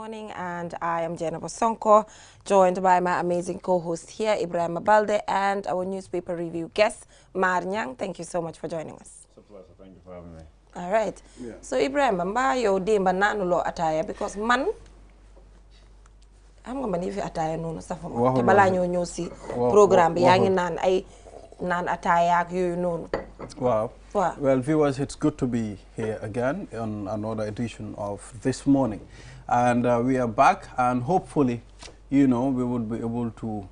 morning, and I am Jennifer Sonko, joined by my amazing co-host here, Ibrahim Balde, and our newspaper review guest, Mar Nyang. Thank you so much for joining us. It's a pleasure. Thank you for having me. All right. Yeah. So Ibrahim, mba yo demba nanu lo ataya because man am nga man yifi ataya nonu safama te bala ñoo si programme bi yaangi naan ay naan ataya ak yoyu nonu. Wow. Well, viewers, it's good to be here again on another edition of This Morning. And we are back, and hopefully, you know, we would be able to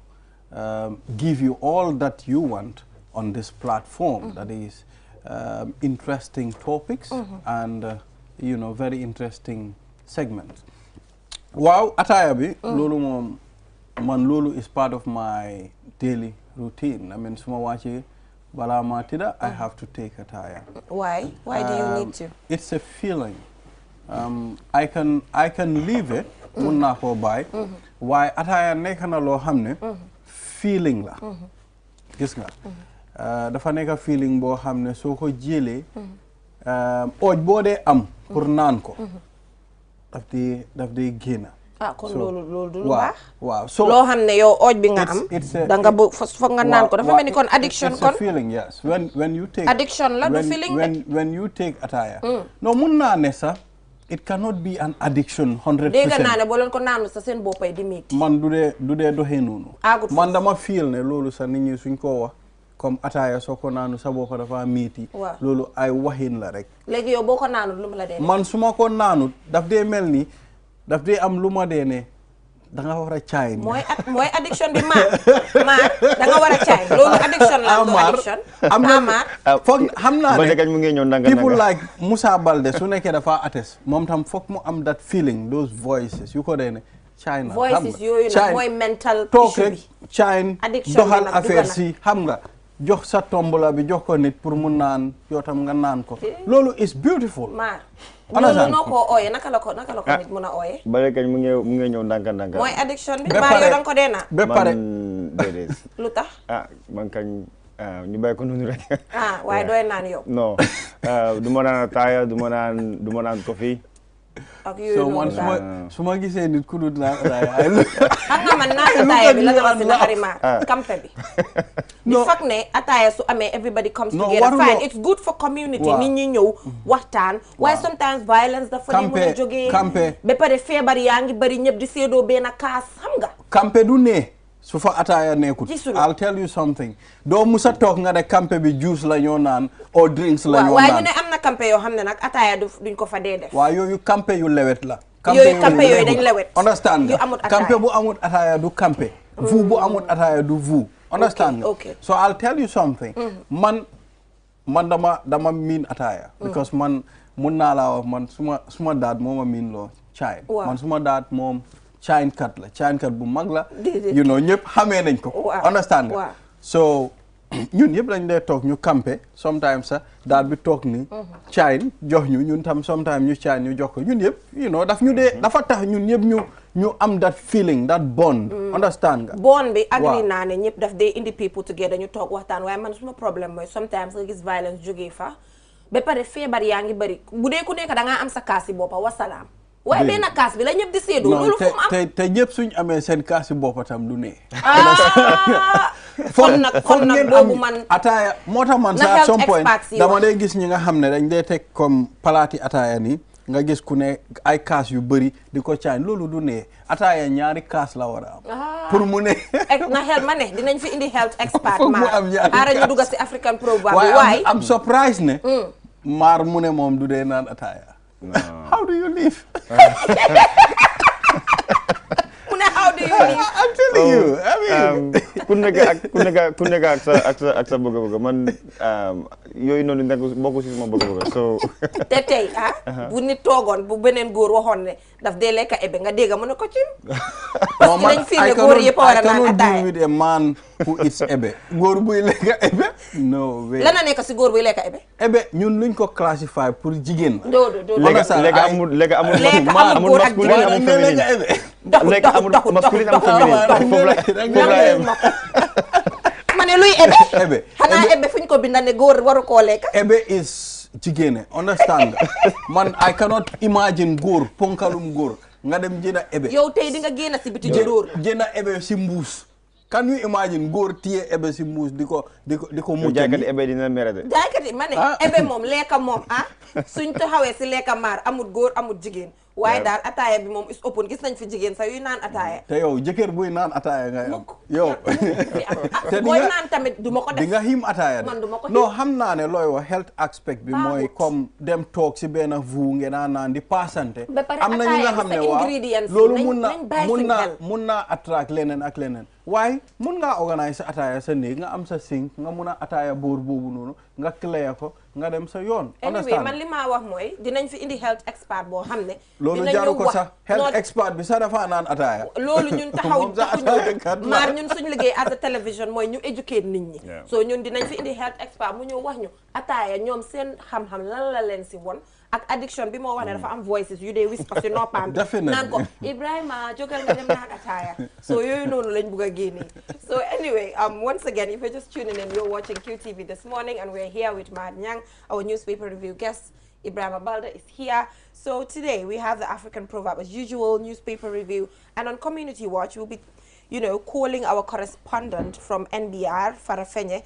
give you all that you want on this platform. That is interesting topics and, you know, very interesting segments. Wow, ataya bi, lulu is part of my daily routine. I mean, suma wachi bala matida, I have to take attire. Why? Why do you need to? It's a feeling. I can leave it. Munna ko buy. Why attire nekana lo hamne? Feeling la. Gis nga. Dafa neka feeling bo hamne so ko jele. Oj bo de am pour nan ko. Daf de gena. Ah, kon lolu du lu baax. Wow. So lo xamne yow oj bi nga am da nga fo nga nan ko dafa melni kon addiction kon. It's a feeling, yes. When you take addiction la du feeling when you take attire. No mun na ne sa it cannot be an addiction 100%. Dega na ne bo len ko nanu sa sen bopay di metti. Man du de doxé nonu. Man dama feel ne lolu sa nit ñi suñ ko wax comme attire soko nanu sa boppa dafa metti. Lolu ay waxin la rek. Legi yow boko nanu lu la dé. Man suma ko nanu daf dé melni daf dee am lu ma dee ne da nga war a caay. mooy addiction bi maar da nga war a caay loolu addiction la do addiction. am na foog xam naa ne people like Moussa Balde su nekkee dafa attest moom tam foog mu am that feeling those voices yu ko dee ne caay na. voices yooyu nag mooy mental toog issue rek caay doxal affaire si xam nga jox sa tombola bi jox ko nit pour mu naan yoo tam nga naan ko loolu is beautiful. Maar loolu noo ko ooyee naka la ko nit mën a ooyee. Bare kañ mu ngi ñëw ndànk. mooy addiction bi maa yow danga ko dee naa. ba pare déedéet. lu tax. Man kañ ñu bàyyi ko noonu rek. waaye dooy naan yow. non du ma naan ataaya du ma naan kofi. ak yooyu noonu daal su ma gisee nit ku dul naan ataaya. xam nga man naan ataaya bi la nga si naxari maar kampe bi. di fak ne ataaya su amee everybody comes together fine it's good for community nit ñi ñëw waxtaan waaye sometimes violence dafa di mën a jógee ba pare feebar yaa ngi bari ñëpp di seedoo benn kaas xam nga kampe du ne su fa ataaya nekkut I'll tell you something doo musa toog nga de kampe bi juice la ñoo naan or drinks la ñoo naan waaye ñu ne am na kampe yoo xam ne nag ataaya duñ ko fa dee def waaw yooyu kampe yu lewet la kampe yooyu dañ lewet understand nga kampe bu amut ataaya du kampe vu bu amut ataaya du vu understand okay. So I'll tell you something man dama miin ataaya because man mun naa laa wax man suma daad mooma miin loo chain man suma daad moom chain kat bu mag la you know ñëpp xamee nañ ko understand nga so ñun yëpp lañ dee toog ñu campé sometimes sax daal bi toog ni chain jox ñu ñun tam sometimes ñu chain ñu jox ko ñun yëpp you know dafa tax ñun yëpp ñu am that feeling that bond understand nga bond bi agree naa ne ñëpp daf dee indi people together ñu toog waxtaan waaye man suma problème mooy sometimes nga gis violence jógee fa ba pare feebar yaa ngi bëri bu dee ku nekk da ngaa am sa kaasi boppa wasalaam waaye benn kaas bi la ñëpp di seedoo loolu fu mu am te ñëpp suñ amee seen kaasi boppa tam du ne kon nag boobu man ataaya moo tax man sa at some point dama dee gis ñi nga xam ne dañ dee teg comme palaati ataaya nii nga gis ku ne ay kaas yu bëri di ko caañ loolu du ne ataaya ñaari kaas la war a am pour mu ne na xel ma ne dinañ fi indi health expert maar aara ñu dugga si African proverb bi waaye am surprise ne maar mu ne moom du dee naan ataaya how do you live how do you live? I'm telling you. I mean, ku nekk ak sa bëgg-bëgg man yooyu noonu nekk bokku ci sama bëgg-bëgg so te tey bu nit toogoon bu beneen góor waxoon ne daf dee lekk ebe nga dégg mu ne ko ci parce que dañ fi ne góor yëpp war a naan ataaya. I cannot deal with a man who eats ebe góor buy lekk ebe no way lan la nekk si góor buy lekk ebe ebe ñun luñ ko classify pour jigéen lekk amul góor ak jigéen amul féminin lekk amul masculine amul féminin ma ne luy ebe xanaa ebe fuñ ko binda ne góor waru koo lekk ebe is jigéen understand man I cannot imagine góor ponkalum góor nga dem jëna ebe yow tey di nga génn si biti jëloor jëna ebe si mbuus can you imagine góor téye ebe si mbuus di ko mucc jaaykat ebe dina mere de jaaykat yi ma ne ebe moom lekka moom suñ taxawee si lekka maar amul góor amul jigéen waaye daal ataaya bi moom is open gis nañ fi jigéen sax yuy naan ataaya te yow jëkkër buy naan ataaya ngay am yow te booy naan tamit du ma ko def di nga him ataaya man du ma ko non xam naa ne looy wax health aspect bi mooy comme dem toog si benn vu ngeen naan di paasante am na ñi nga xam ne waaw loolu mun naa attract leneen ak leneen waaye mun ngaa organiser ataaya sa néeg nga am sa sink nga mun a ataaya boor boobu noonu nga clear ko nga dem sa yoon anyway man li maa wax mooy dinañ fi indi health expert boo xam ne loolu jaru ko sax health expert bi sax dafa naan ataaya loolu ñun taxaw maar ñun suñu liggéey as a télévision mooy ñu educate nit ñi so ñun dinañ fi indi health expert mu ñëw wax ñu ataaya ñoom seen xam-xam lan la leen si won ak addiction bi moo wax ne dafa am voices yu dee whisper si noppam naan ko Ibrahima jógal nga dem naan ataaya so yooyu noonu lañ bugg a génnee so anyway once again if you're just tuning in you're watching QTV this morning and we're here with Mad Nyang, our newspaper review guest Ibrahima Balde is here. So today we have the African proverb as usual, newspaper review, and on Community Watch we'll be calling our correspondent from NBR, Farafenye,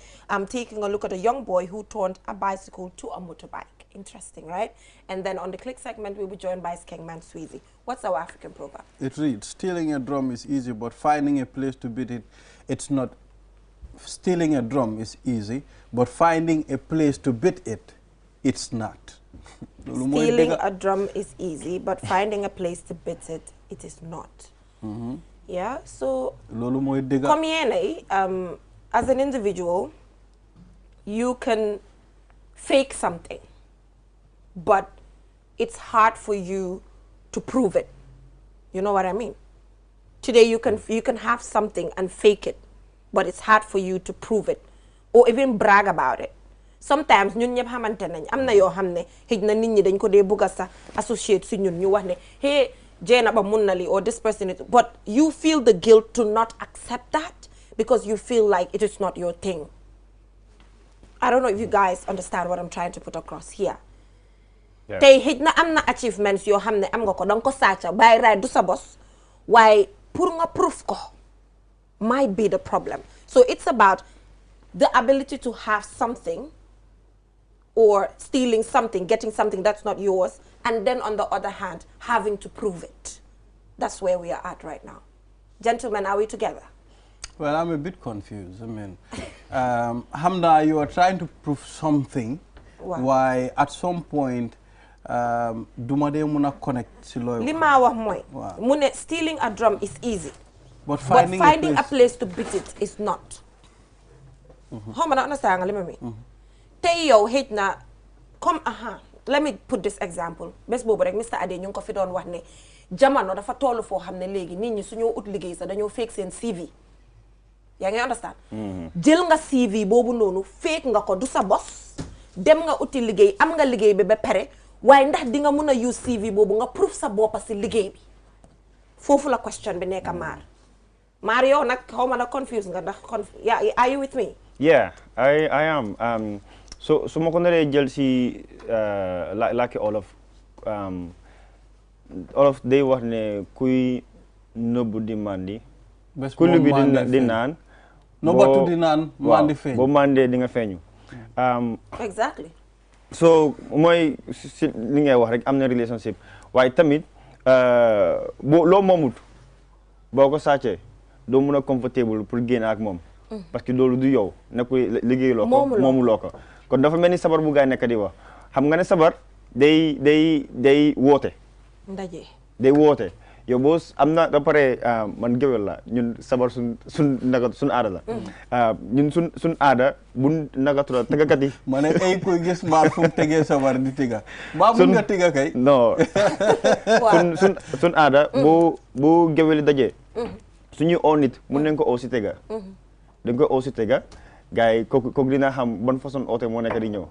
taking a look at a young boy who turned a bicycle to a motorbike. Interesting, right? And then on the click segment, we'll be joined by Skengman Sweezy. What's our African proverb? It reads, stealing a drum is easy, but finding a place to beat it, it's not. Stealing a drum is easy, but finding a place to beat it, it's not. Stealing a drum is easy, but finding a place to beat it, it is not. Yeah, so come here, as an individual, you can fake something, but it's hard for you to prove it. You know what I mean? Today you can have something and fake it, but it's hard for you to prove it or even brag about it. Sometimes ñun ñep xamante nañ am na yoo xam ne xëj na nit ñi dañ ko dee bugg a sax associate si ñun ñu wax ne hey Jane ba mun na li or this person is, but you feel the guilt to not accept that because you feel like it is not your thing. I don't know if you guys understand what I'm trying to put across here. Tey xëj na am na achievements yoo xam ne am nga ko danga ko sàcca bàyyi raay du sa bos waaye pour nga proof ko might be the problem. So it's about the ability to have something or stealing something, getting something that's not yours, and then on the other hand, having to prove it. That's where we are at right now. Gentlemen, are we together? Well, I'm a bit confused. I mean, Hamda, you are trying to prove something. Wow. Why at some point, Dumade muna connect silo. Lima wa moy. Mune stealing a drum is easy, but finding a place to beat it is not. How man understand? Let me. Tey yow hate na come let me put this example. Bes bobu rek Mr. Ade ñu ko fi doon wax ne jamono dafa tollu fo xamne legi nit ñi suñu ut liggéey sa dañoo fake seen CV. Ya nga understand? Jël nga CV bobu nonu fake nga ko du sa boss. Dem nga uti liggéey am nga liggéey bi ba pare waaye ndax di nga mëna use CV bobu nga proof sa bop ci liggéey bi. Fofu la question bi nekk Mario nak xawma na confused nga ndax are you with me? Yeah, I am. So ma ko naree jël si like all of day wax ne kuy nëbbu di mandi. Kuy lubi di naan. Nëbbatu di naan mandi feeñ. Boo mandee di nga feeñu. Exactly. So mooy si li ngay wax rek am na relationship waaye tamit loo moomut boo ko sàccee doo mun a comfortable pour génn ak moom. Parce que loolu du yow nekkul liggéeyuloo ko moomuloo ko kon dafa mel ni sabar bu gaay nekk di wax xam nga ne sabar day woote day woote yow boo am na ba pare man géwél la ñun sabar suñ aada la ñun suñ aada bu naka tura tëggakat yi ma ne ay koy gis maar fu mu tegee sabar di tiga ba mun nga tiga kay non suñ aada bu géwél yi dajee suñuy oo nit mun nañ ko oo si tega dañ koy oo si tega gars yi kooku dina xam ban façon oote moo nekk di ñëw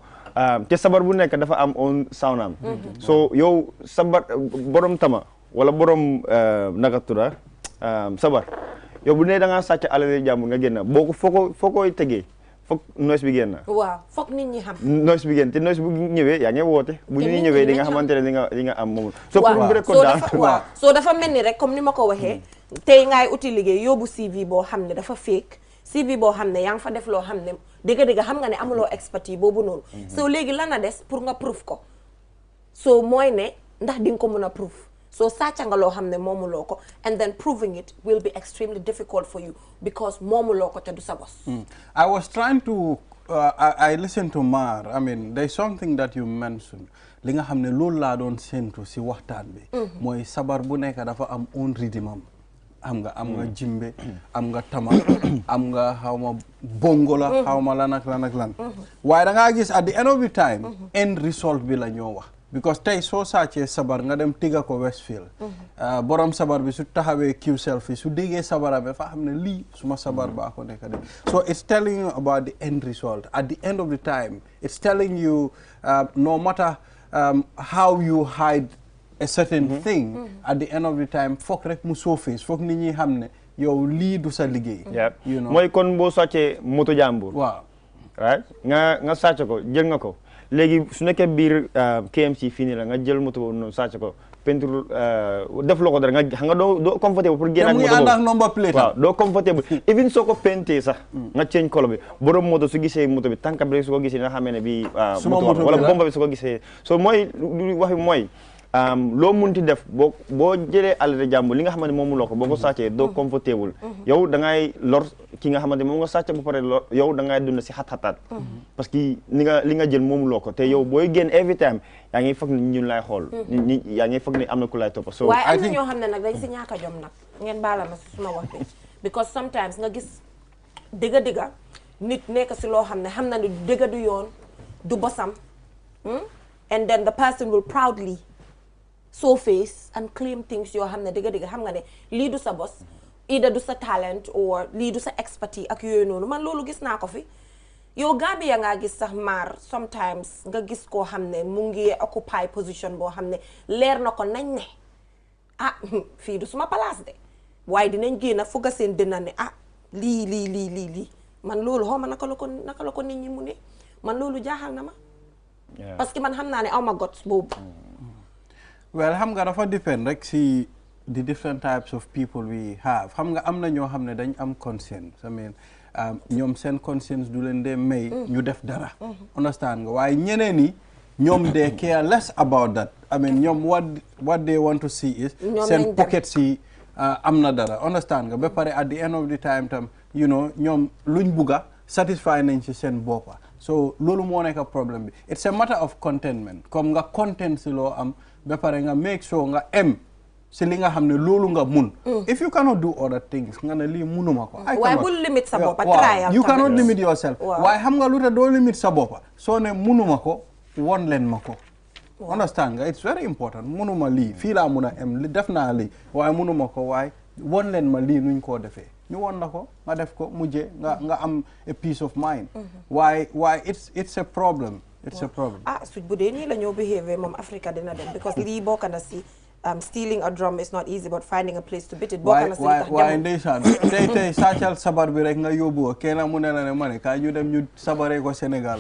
te sabar bu nekk dafa am on soundam so yow sabar borom tama wala borom naka tuda sabar yow bu ne da ngaa sàcc alal jàmbur nga génn boo ko foo koy tegee foog noise bi génn. waaw foog nit ñi xam. noise bi génn te noise bu ñëwee yaa ngi woote. bu ñuy ñëwee di nga xamante ne li nga am moom. so pour mu rek ko daal waaw soo dafa mel ni rek comme ni ma ko waxee. tey ngay uti liggéey yóbbu CV boo xam ne dafa fake CV boo xam ne yaa ngi fa def loo xam ne dëgg-dëgg xam nga ne amuloo expertise boobu noonu. so léegi lan a des pour nga proof ko. so mooy ne ndax di nga ko mën a proof. so sàcca nga loo xam ne moomuloo ko and then proving it will be extremely difficult for you because moomuloo ko te du sa bos. I was trying to I listened to Mar. I mean there's something that you mentioned li nga xam ne loolu laa doon séntu si waxtaan bi. mooy sabar bu nekk dafa am own rhythm am nga jimbe am nga tama am nga xaw ma bongo la xaw ma lan ak lan waaye da ngaa gis at the end of the time end result bi la ñoo wax. because tey soo sàccee sabar nga dem tiga ko Westfield borom sabar bi su taxawee Q selfie su déggee sabara bi fa xam ne lii suma sabar baa ko nekk de so it's telling you about the end result at the end of the time it's telling you no matter how you hide a certain thing at the end of the time foog rek mu surface foog nit ñi xam ne yow lii du sa liggéey you know mooy kon boo sàccee moto jàmbur waaw right nga sàcc ko jël nga ko léegi su nekkee biir KMC fii nii la nga jël moto boobu noonu sàcc ko peinture def loo ko dara nga xam nga doo comfortable pour génn ak moto boobu ànd ak number plate waaw doo comfortable even soo ko peintee sax nga change color bi borom moto su gisee moto bi tànka bi rek su ko gisee nga xamee ne bi moto wala bomba bi su ko gisee so mooy waxi mooy loo munti def boo jëlee alal jàmbur li nga xamante moom loo ko boo ko sàccee doo comfortable yow da ngay lor ki nga xamante moom nga sàcc ba pare lor yow da ngay dund si xat-xataat parce que li nga jël moom loo ko te yow booy génn every time yaa ngi foog ni ñun lay xool yaa ngi foog ni am na ku lay topp so waaye am na ñoo xam ne nag dañ si ñàkk a jom nag ngeen baala ma si suma wax bi because sometimes nga gis dëgga nit nekk si loo xam ne du dëgga du yoon du bosam and then the person will proudly surface and claim things yoo xam ne dëgg-dëgg xam nga ne lii du sa bos either du sa talent or lii du sa expertise ak yooyu noonu man loolu gis naa ko fi yow Gambia ngaa gis sax maar sometimes nga gis koo xam ne mu ngi occupy position boo xam ne leer na ko nañ ne fii du suma place de waaye dinañ génn a fugga seen dina ne lii man loolu xaw ma naka la ko nit ñi mu ne man loolu jaaxal na ma parce que man xam naa ne aw ma got boobu well xam nga dafa depend rek si the different types of people we have xam nga am na ñoo xam ne dañ am conscience I mean ñoom seen conscience du leen dee may ñu def dara understand nga waaye ñeneen ñi ñoom they care less about that I mean ñoom what they want to see is seen pocket si am na dara understand nga ba pare at the end of the time tam you know ñoom luñ bugga satisfy nañ ci seen boppa so loolu moo nekk problème bi it's a matter of contentment comme nga content si loo am ba pare nga make sure nga si li nga xam ne loolu nga mun if you cannot do other things nga ne lii munuma ko waaye bul limit sa boppa trial you cannot limit yourself waaye xam nga lu tax doo limit sa boppa soo ne munuma ko won leen ma ko understand nga it's very important munuma lii fii laa mun a def naa lii waaye munuma ko waaye won leen ma lii nuñ koo defee ñu won la ko nga def ko mujjee nga am a peace of mind waaye it's a problem suj bu dee nii la ñoo behave moom Africa dina dem because lii bokk na si stealing a drum is not easy but finding a place to beat it bokk na si tax waaye ndeysaan tey sàccal sabar bi rek nga yóbbu kenn mu ne la ne ma ne kaay ñu dem ñu sabaree ko Sénégal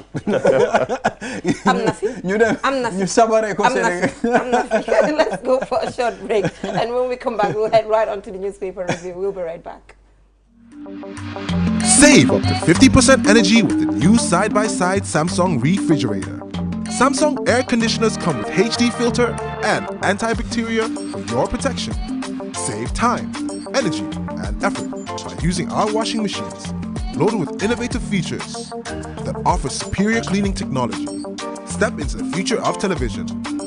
am na fi ñu dem ñu sabaree ko Sénégal am na fi let's go for a short break and when we come back we'll head right on to the newspaper review. We'll be right back. Save up to 50% energy with the new side-by-side Samsung refrigerator. Samsung air conditioners come with HD filter and antibacterial for your protection. Save time, energy, and effort by using our washing machines, loaded with innovative features that offer superior cleaning technology. Step into the future of television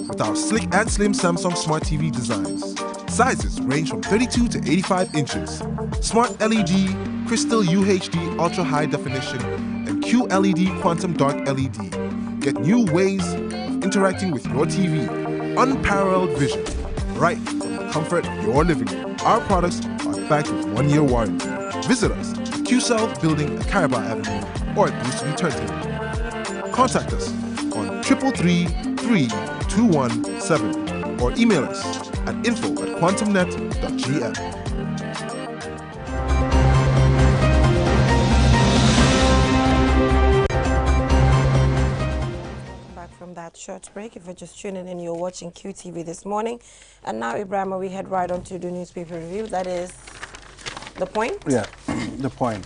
with our slick and slim Samsung Smart TV designs. Sizes range from 32 to 85 inches. Smart LED, Crystal UHD Ultra High Definition, and QLED Quantum Dark LED. Get new ways of interacting with your TV. Unparalleled vision, right from the comfort of your living room. Our products are backed with 1-year warranty. Visit us at Q South Building at Caraba Avenue or at Boost Turntable. Contact us on 333-3217 or email us at info@quantumnet.gm. from that short break. If you're just tuning in, you're watching QTV this morning. And now, Ibrahima, we head right on to the newspaper review. That is the point? Yeah, the point.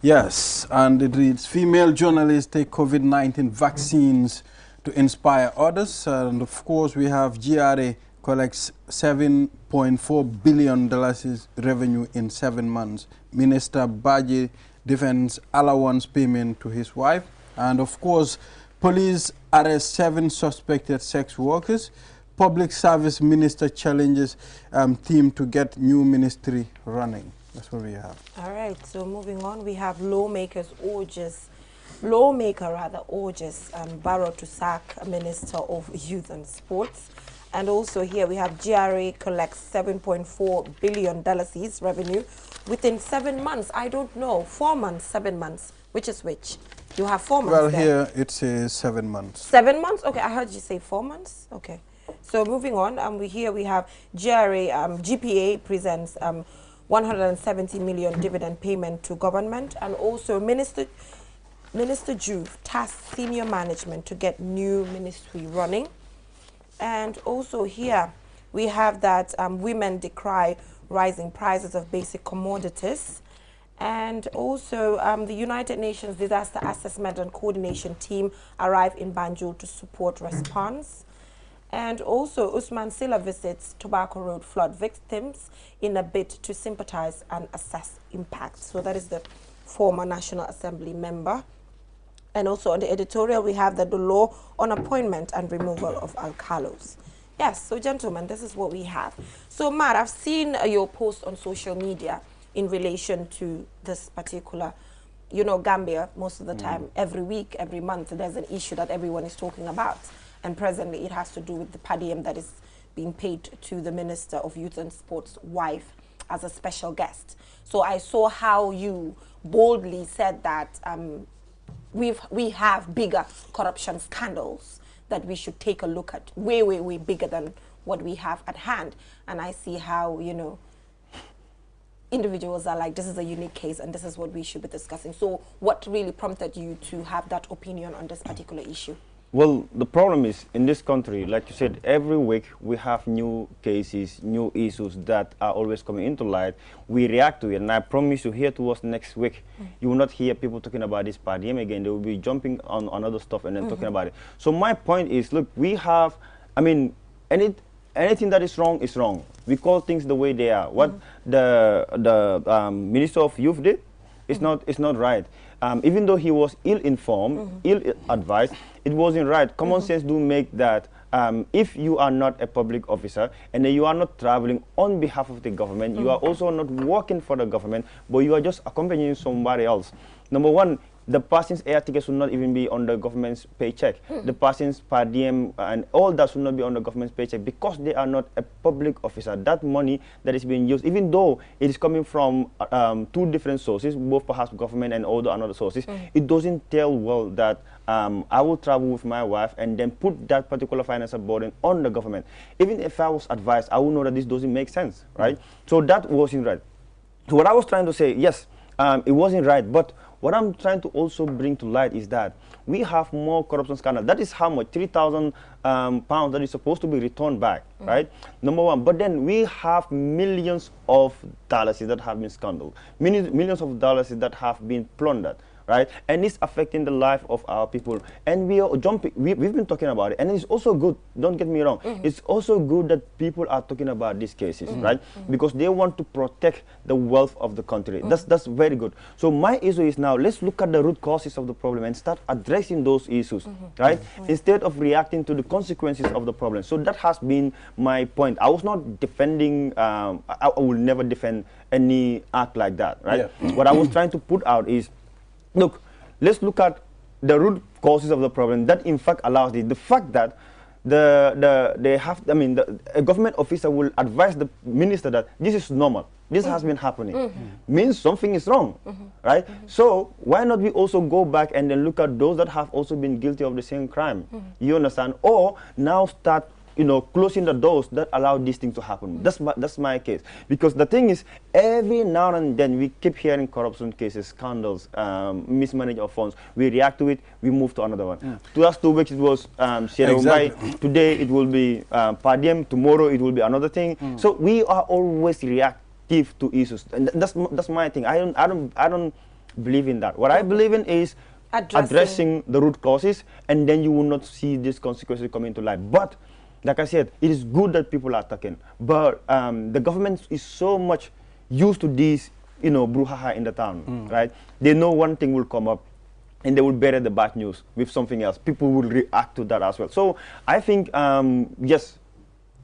Yes, and it reads, female journalists take COVID-19 vaccines to inspire others. And of course, we have GRA collects $7.4 billion revenue in 7 months. Minister Baji defends allowance payment to his wife. And of course, police arrest 7 suspected sex workers. Public Service Minister challenges team to get new ministry running. That's what we have. All right, so moving on, we have lawmaker urges Barrow to sack Minister of Youth and Sports. And also here we have GRA collects $7.4 billion revenue within 7 months. I don't know, 4 months, 7 months, which is which? You have 4 months. Well, there. Here it says 7 months. 7 months? Okay, I heard you say 4 months. Okay. So moving on, we have GRA, GPA presents 170 million dividend payment to government, and also Minister Juve tasks senior management to get new ministry running. And also here we have that women decry rising prices of basic commodities. And also the United Nations Disaster Assessment and Coordination Team arrived in Banjul to support response. And also Usman Silla visits Tobacco Road flood victims in a bid to sympathize and assess impact. So that is the former National Assembly member. And also on the editorial, we have the law on appointment and removal of alcalos. Yes, so gentlemen, this is what we have. So Matt, I've seen your post on social media in relation to this particular, you know, Gambia, most of the time, every week, every month, there's an issue that everyone is talking about. And presently, it has to do with the per diem that is being paid to the Minister of Youth and Sports' wife as a special guest. So I saw how you boldly said that we have bigger corruption scandals that we should take a look at, way, way, way bigger than what we have at hand. And I see how, you know, individuals are like, this is a unique case and this is what we should be discussing. So what really prompted you to have that opinion on this particular issue? Well, the problem is, in this country, like you said, every week we have new cases, new issues that are always coming into light. We react to it, and I promise you, here towards next week, you will not hear people talking about this per diem again. They will be jumping on other stuff and then talking about it. So my point is, look, we have, I mean, anything that is wrong is wrong. We call things the way they are. What the Minister of Youth did is not right. Even though he was ill-informed, ill-advised, it wasn't right. Common sense do make that if you are not a public officer and then you are not traveling on behalf of the government, you are also not working for the government, but you are just accompanying somebody else. Number one, the person's air tickets should not even be on the government's paycheck. The person's per diem and all that should not be on the government's paycheck because they are not a public officer. That money that is being used, even though it is coming from 2 different sources, both perhaps government and other another sources, it doesn't tell well that I will travel with my wife and then put that particular financial burden on the government. Even if I was advised, I would know that this doesn't make sense, right? So that wasn't right. So what I was trying to say, yes, it wasn't right, but what I'm trying to also bring to light is that we have more corruption scandals. That is how much, 3,000 pounds that is supposed to be returned back, right? Number one. But then we have millions of dollars that have been squandered, millions of dollars that have been plundered, right? And it's affecting the life of our people. And we are jumping, we've been talking about it. And it's also good, don't get me wrong, it's also good that people are talking about these cases, right? Because they want to protect the wealth of the country. That's very good. So my issue is now, let's look at the root causes of the problem and start addressing those issues, right? Instead of reacting to the consequences of the problem. So that has been my point. I was not defending, I will never defend any act like that, right? What I was trying to put out is, look, let's look at the root causes of the problem that in fact allows it. The fact that a government officer will advise the minister that this is normal, this has been happening, means something is wrong, right? So why not we also go back and then look at those that have also been guilty of the same crime, you understand? Or now start closing the doors that allow these things to happen. That's my case. Because the thing is, every now and then we keep hearing corruption cases, scandals, mismanagement of funds. We react to it, we move to another one. Last 2 weeks it was Exactly. today it will be Padiem, tomorrow it will be another thing. So we are always reactive to issues, and that's my thing. I don't believe in that. What I believe in is addressing the root causes, and then you will not see these consequences coming to light. But like I said, it is good that people are talking, but the government is so much used to this, brouhaha in the town, right? They know one thing will come up, and they will bury the bad news with something else. People will react to that as well. So I think, yes,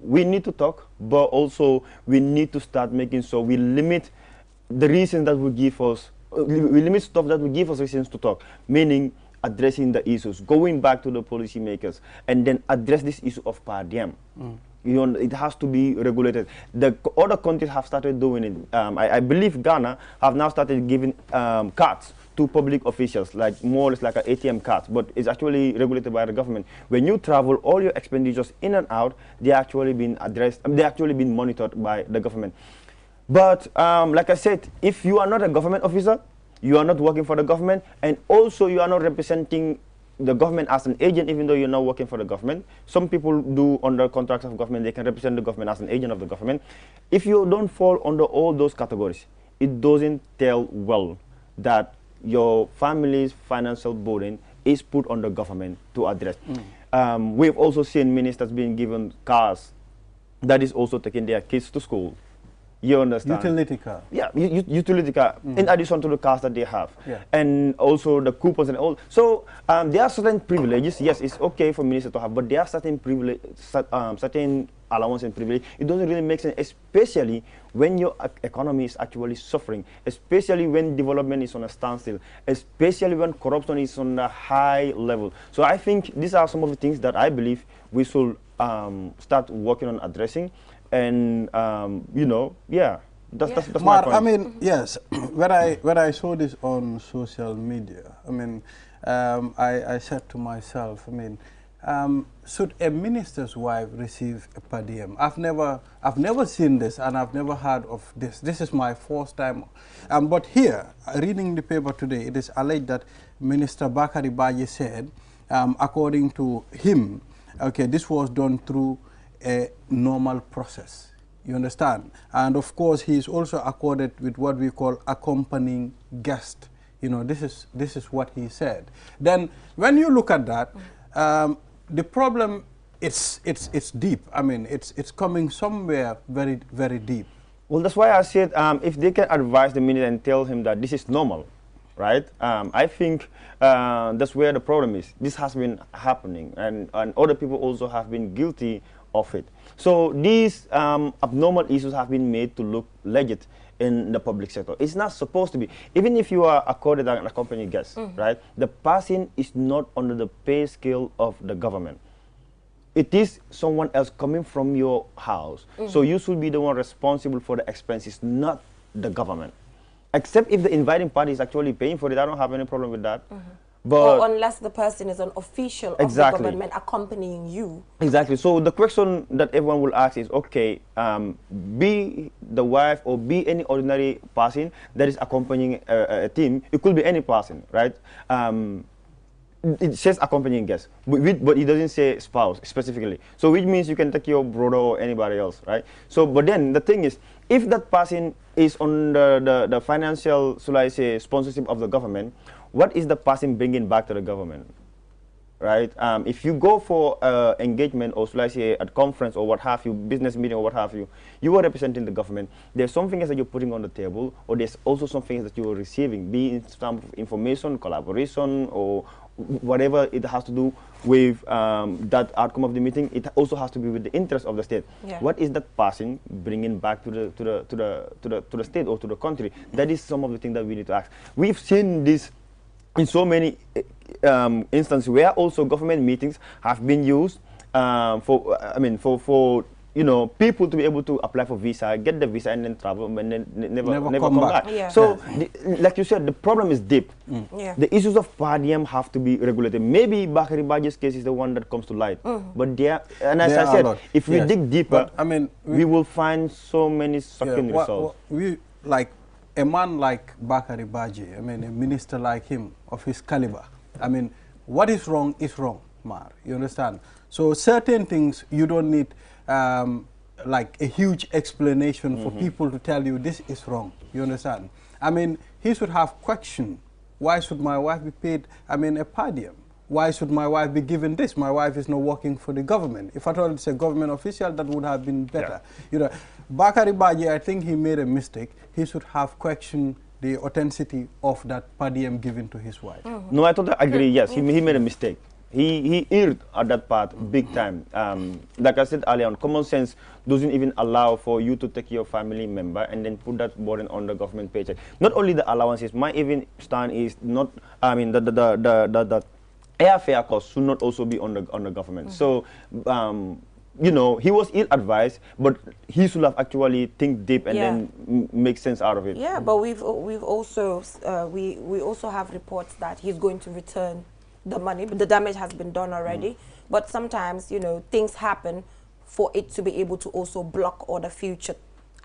we need to talk, but also we need to start making sure we limit the reasons that will give us, we limit stuff that will give us reasons to talk, meaning addressing the issues, going back to the policymakers, and then address this issue of per diem. It has to be regulated. The other countries have started doing it. I believe Ghana have now started giving cards to public officials, like more or less like an ATM card, but it's actually regulated by the government. When you travel, all your expenditures in and out, they're actually being addressed, they're actually being monitored by the government. But like I said, if you are not a government officer, you are not working for the government, and also you are not representing the government as an agent, even though you're not working for the government. Some people do under contracts of government, they can represent the government as an agent of the government. If you don't fall under all those categories, it doesn't tell well that your family's financial burden is put on the government to address. We've also seen ministers being given cars that is also taking their kids to school. You understand? Utility car. Yeah, utility car, in addition to the cars that they have. And also the coupons and all. So there are certain privileges. Yes, it's okay for ministers to have, but there are certain privilege, certain allowance and privilege. It doesn't really make sense, especially when your economy is actually suffering, especially when development is on a standstill, especially when corruption is on a high level. So I think these are some of the things that I believe we should start working on addressing. And yeah, that's my point. I mean, yes, when I saw this on social media, I mean, I said to myself, I mean, should a minister's wife receive a per diem? I've never seen this, and I've never heard of this. This is my first time. But here, reading the paper today, it is alleged that Minister Bakari Baji said, according to him, okay, this was done through a normal process, you understand? And of course, he is also accorded with what we call accompanying guest. This is what he said. Then, when you look at that, the problem it's deep. I mean, it's coming somewhere very, very deep. Well, that's why I said if they can advise the minister and tell him that this is normal, right? I think that's where the problem is. This has been happening, and other people also have been guilty of it. So these abnormal issues have been made to look legit in the public sector. It's not supposed to be. Even if you are accorded an accompanying guest, right? The person is not under the pay scale of the government. It is someone else coming from your house. So you should be the one responsible for the expenses, not the government. Except if the inviting party is actually paying for it, I don't have any problem with that. But or unless the person is an official of the government accompanying you. Exactly. So the question that everyone will ask is, okay, be the wife or be any ordinary person that is accompanying a team. It could be any person, right? It says accompanying guest, but it doesn't say spouse specifically. So which means you can take your brother or anybody else, right? So, but then the thing is, if that person is on the financial, shall I say, sponsorship of the government, what is the person bringing back to the government, right? If you go for engagement or, shall I say, a conference or what have you, business meeting or what have you, you are representing the government. There's something else that you're putting on the table, or there's also something else that you are receiving, be it some information, collaboration, or whatever it has to do with that outcome of the meeting. It also has to be with the interest of the state. What is that person bringing back to the state or to the country? That is some of the things that we need to ask. We've seen this in so many instances where also government meetings have been used for you know, people to be able to apply for visa, get the visa, and then travel, and then never come back. Yeah. So, like you said, the problem is deep. Yeah. The issues of per diem have to be regulated. Maybe Bakari Baji's case is the one that comes to light. But there, and as I said, if we dig deeper, but, I mean, we will find so many shocking results. Like a man like Bakari Baji, I mean, a minister like him of his caliber. I mean, what is wrong, Mar. You understand? So certain things you don't need. Like a huge explanation for people to tell you this is wrong. You understand? I mean, he should have questioned, why should my wife be paid, I mean, a per diem? Why should my wife be given this? My wife is not working for the government. If I thought it's a government official, that would have been better. You know, Bakari Baji, I think he made a mistake. He should have questioned the authenticity of that per diem given to his wife. No, I totally agree. Yes, he made a mistake. He erred at that part big time. Like I said earlier on, common sense doesn't even allow for you to take your family member and then put that burden on the government paycheck. Not only the allowances, my even stand is not, I mean, the airfare costs should not also be on the government. So, you know, he was ill-advised, but he should have actually think deep and then make sense out of it. Yeah, but we've also we also have reports that he's going to return the money, but the damage has been done already. But sometimes, you know, things happen for it to be able to also block all the future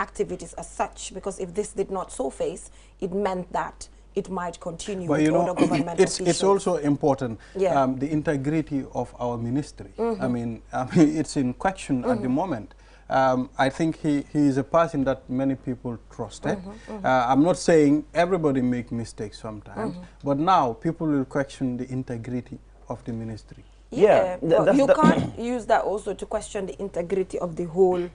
activities as such, because if this did not surface, it meant that it might continue. But you know, it's also important, the integrity of our ministry. I mean, it's in question at the moment. I think he is a person that many people trusted. I'm not saying everybody make mistakes sometimes, but now people will question the integrity of the ministry. Yeah, you can't use that also to question the integrity of the whole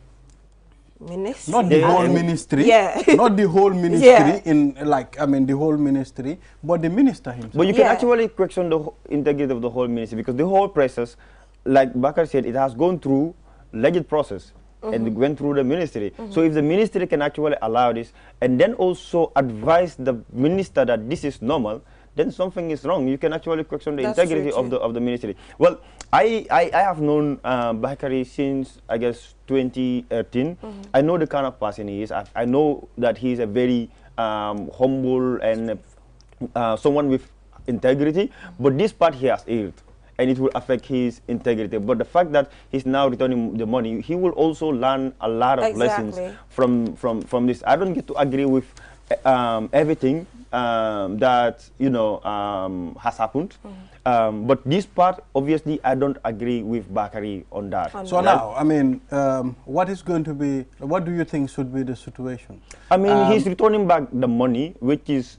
ministry. Not the whole ministry. Not the whole ministry in like, I mean, the whole ministry, but the minister himself. But you can actually question the integrity of the whole ministry, because the whole process, like Bakar said, it has gone through legit process. And it went through the ministry. So if the ministry can actually allow this and then also advise the minister that this is normal, then something is wrong. You can actually question the integrity of the ministry. Well, I have known Bakari since, I guess, 2013. I know the kind of person he is. I know that he's a very humble and someone with integrity. But this part he has erred, and it will affect his integrity. But the fact that he's now returning the money, he will also learn a lot of lessons from this. I don't get to agree with everything that, you know, has happened. But this part, obviously, I don't agree with Bakari on that. So now, I mean, what is going to be, what do you think should be the situation? I mean, he's returning back the money, which is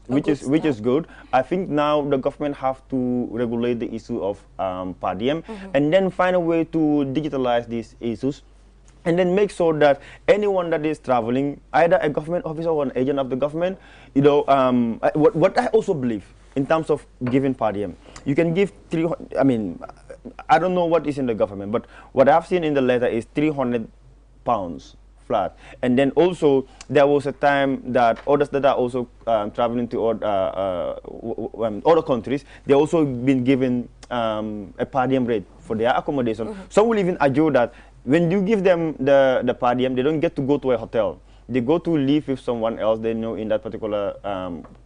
good. I think now the government have to regulate the issue of per diem, and then find a way to digitalize these issues, and then make sure that anyone that is traveling, either a government officer or an agent of the government, you know, what I also believe in terms of giving per diem, you can give 300. I mean, I don't know what is in the government, but what I've seen in the letter is £300 flat. And then also there was a time that others that are also traveling to other countries, they also been given a per diem rate for their accommodation. Some will even argue that when you give them the per diem, they don't get to go to a hotel. They go to live with someone else they know in that particular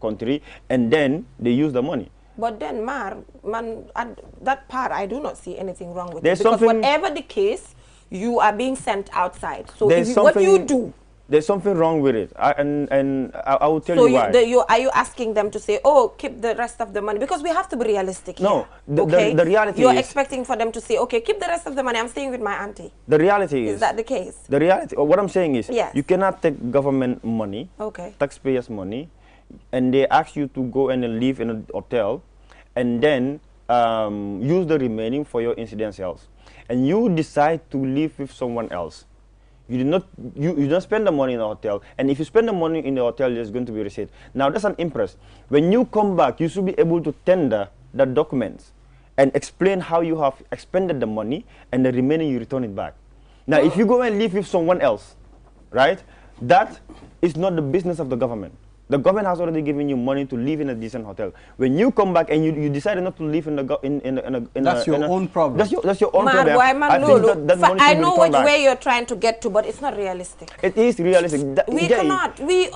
country, and then they use the money. But then, that part, I do not see anything wrong with it. Because whatever the case, you are being sent outside. So what you do? There's something wrong with it, and I will tell you why. Are you asking them to say, oh, keep the rest of the money? Because we have to be realistic here. No, the reality You're expecting for them to say, okay, keep the rest of the money. I'm staying with my auntie. The reality is that the case? The reality, what I'm saying is, you cannot take government money, taxpayers' money, and they ask you to go and live in a hotel, and then use the remaining for your incidentals, and you decide to live with someone else. You don't spend the money in the hotel, and if you spend the money in the hotel, there's going to be a receipt. Now that's an impress. When you come back, you should be able to tender the documents and explain how you have expended the money, and the remaining you return it back. Now, if you go and live with someone else, right, that is not the business of the government. The government has already given you money to live in a decent hotel. When you come back and you decided not to live in that's your own problem. That's your own problem. I know where you're trying to get to, but it's not realistic. It is realistic. We cannot. We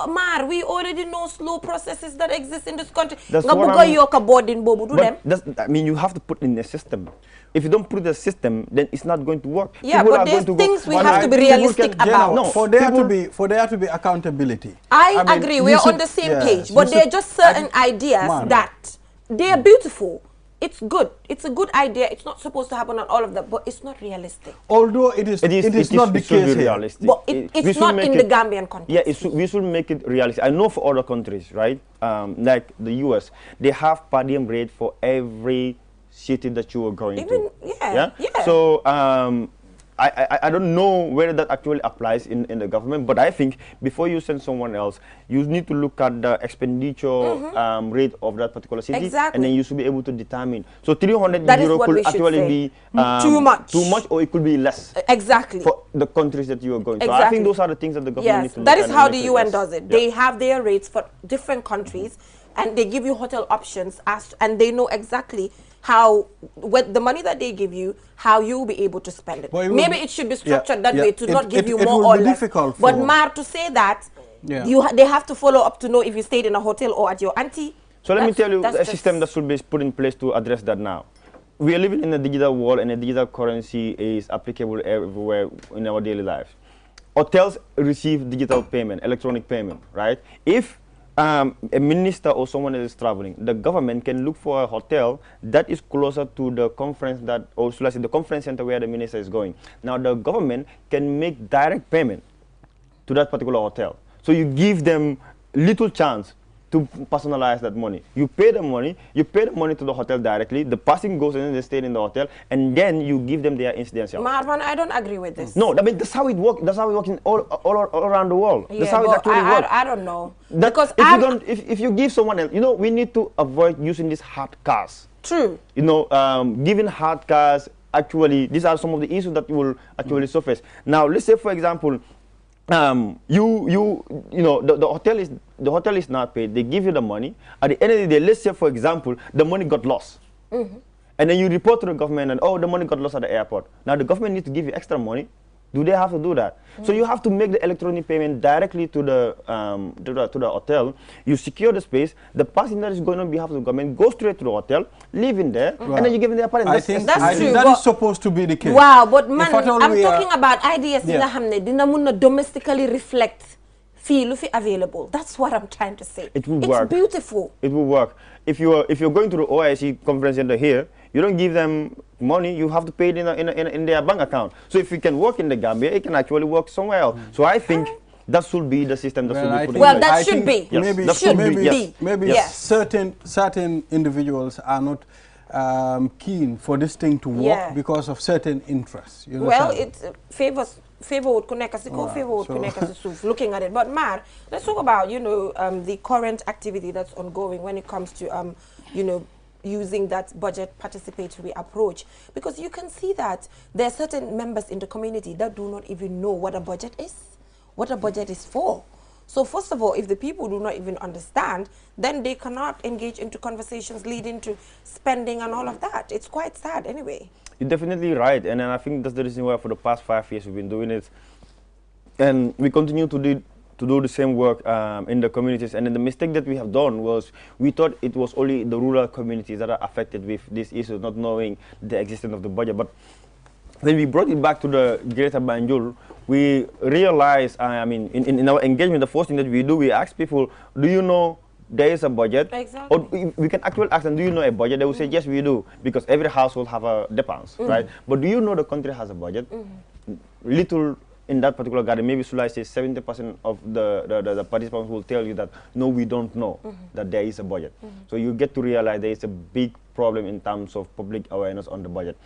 already know slow processes that exist in this country. I mean, you have to put in a system. If you don't put the system, then it's not going to work. Yeah, but there's things we have to be realistic about. No, for there to be accountability. I agree. We're on the same page, but there are just certain ideas that they are beautiful. It's good. It's a good idea. It's not supposed to happen on all of them, but it's not realistic. Although it is not the case realistic. But it's not in the Gambian context. Yeah, we should make it realistic. I know for other countries, right? Like the US, they have per diem rate for every city that you are going to. Yeah. So I don't know whether that actually applies in the government, but I think before you send someone else, you need to look at the expenditure rate of that particular city, and then you should be able to determine. So 300 euro could actually be too much, or it could be less. Exactly. For the countries that you are going. So I think those are the things that the government needs to look at. That is how the UN does it. They have their rates for different countries, and they give you hotel options, and they know exactly how, with the money that they give you, how you'll be able to spend it. Maybe it should be structured that way to not give you more or less. But Mar, to say that, they have to follow up to know if you stayed in a hotel or at your auntie. So let me tell you a system that should be put in place to address that now. We are living in a digital world, and a digital currency is applicable everywhere in our daily lives. Hotels receive digital payment, electronic payment, right? If a minister or someone is traveling, the government can look for a hotel that is closer to the conference or should I say the conference center where the minister is going. Now the government can make direct payment to that particular hotel. So you give them little chance to personalize that money. You pay the money to the hotel directly, the person goes and they stay in the hotel, and then you give them their incidental. Marwan, I don't agree with this. No, I mean, that's how it works. That's how it works in all around the world. Yeah, that's how it actually works. I don't know. Because if you give someone else, we need to avoid using these hard cars. True. Giving hard cars, actually, these are some of the issues that will actually surface. Now, let's say, for example, the hotel is not paid. They give you the money. At the end of the day, let's say, for example, the money got lost. And then you report to the government and, the money got lost at the airport. Now the government needs to give you extra money. Do they have to do that? So you have to make the electronic payment directly to the hotel. You secure the space. The person that is going on behalf of the government goes straight to the hotel, live in there, and then you give them their apartment. I think that is supposed to be the case. Wow, but man, I'm talking about ideas in the hamne. Dina munna domestically reflect feel available. That's what I'm trying to say. It will work. It's beautiful. It will work. If you're going to the OIC conference center here, you don't give them money. You have to pay it in their bank account. So if it can work in the Gambia, it can actually work somewhere else. So I think that should be the system that should be put in place. Well, that should be. Maybe certain individuals are not keen for this thing to work because of certain interests. Well, it favor would connect us, looking at it. But Mar, let's talk about the current activity that's ongoing when it comes to using that budget participatory approach, because you can see that there are certain members in the community that do not even know what a budget is, what a budget is for. So first of all, if the people do not even understand, then they cannot engage into conversations leading to spending and all of that. It's quite sad anyway. You're definitely right, and I think that's the reason why for the past 5 years we've been doing it, and we continue to do the same work in the communities. And then the mistake that we have done was we thought it was only the rural communities that are affected with this issue, not knowing the existence of the budget. But when we brought it back to the Greater Banjul, we realized, in our engagement, the first thing that we do, we ask people, do you know there is a budget? Exactly. Or we can actually ask them, do you know a budget? They will say, yes, we do, because every household have a dépense, right? But do you know the country has a budget? Little in that particular garden, maybe should I say 70% of the participants will tell you that, no, we don't know that there is a budget. So you get to realize there is a big problem in terms of public awareness on the budget.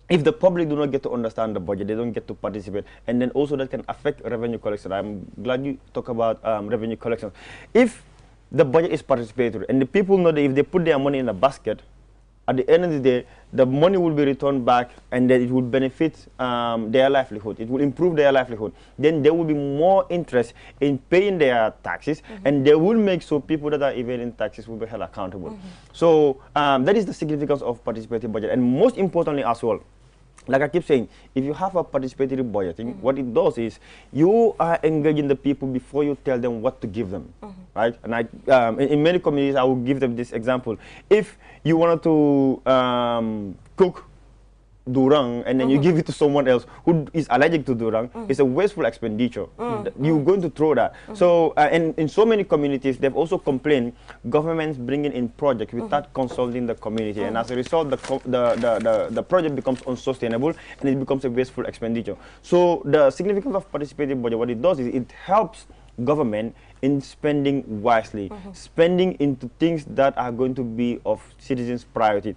If the public do not get to understand the budget, they don't get to participate, and then also that can affect revenue collection. I'm glad you talk about revenue collection. If the budget is participatory, and the people know that if they put their money in a basket, at the end of the day, the money will be returned back, and then it will benefit their livelihood. It will improve their livelihood. Then there will be more interest in paying their taxes, and they will make so people that are evading taxes will be held accountable. So that is the significance of participatory budget, and most importantly as well, like I keep saying, if you have a participatory budgeting, what it does is you are engaging the people before you tell them what to give them, right? And in many communities, I will give them this example. If you wanted to cook durang and then you give it to someone else who is allergic to durang, it's a wasteful expenditure. You're going to throw that. So, and in so many communities, they've also complained governments bringing in projects without consulting the community, and as a result, the project becomes unsustainable and it becomes a wasteful expenditure. So, the significance of participative budget, what it does is it helps government in spending wisely, spending into things that are going to be of citizens' priority.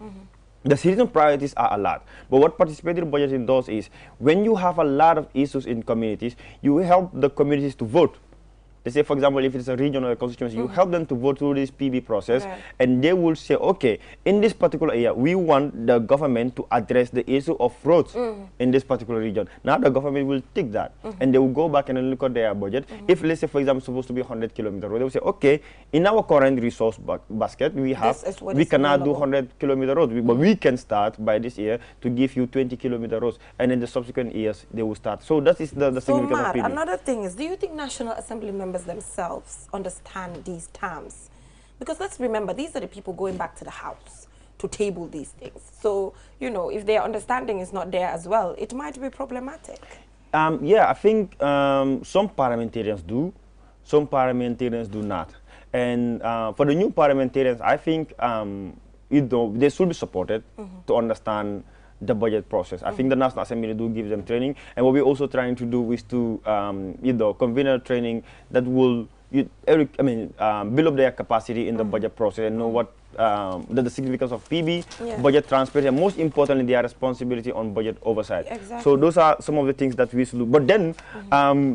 The citizen priorities are a lot, but what participatory budgeting does is when you have a lot of issues in communities, you help the communities to vote. Let's say, for example, if it's a region or a constituency, you help them to vote through this PB process, and they will say, okay, in this particular area, we want the government to address the issue of roads in this particular region. Now the government will take that, and they will go back and look at their budget. If, let's say, for example, supposed to be 100-kilometer road, they will say, okay, in our current resource basket, we cannot do 100-kilometer roads, but we can start by this year to give you 20-kilometer roads, and in the subsequent years, they will start. So that is the significance of PB. Another thing is, do you think National Assembly members themselves understand these terms? Because let's remember, these are the people going back to the house to table these things. So, you know, if their understanding is not there as well, it might be problematic. Yeah, I think some parliamentarians do, some parliamentarians do not. And for the new parliamentarians, I think they should be supported to understand the budget process. I think the National Assembly do give them training, and what we're also trying to do is to convene a training that will build up their capacity in the budget process and know what the significance of PB, budget transparency, and most importantly, their responsibility on budget oversight. Exactly. So those are some of the things that we should do. But then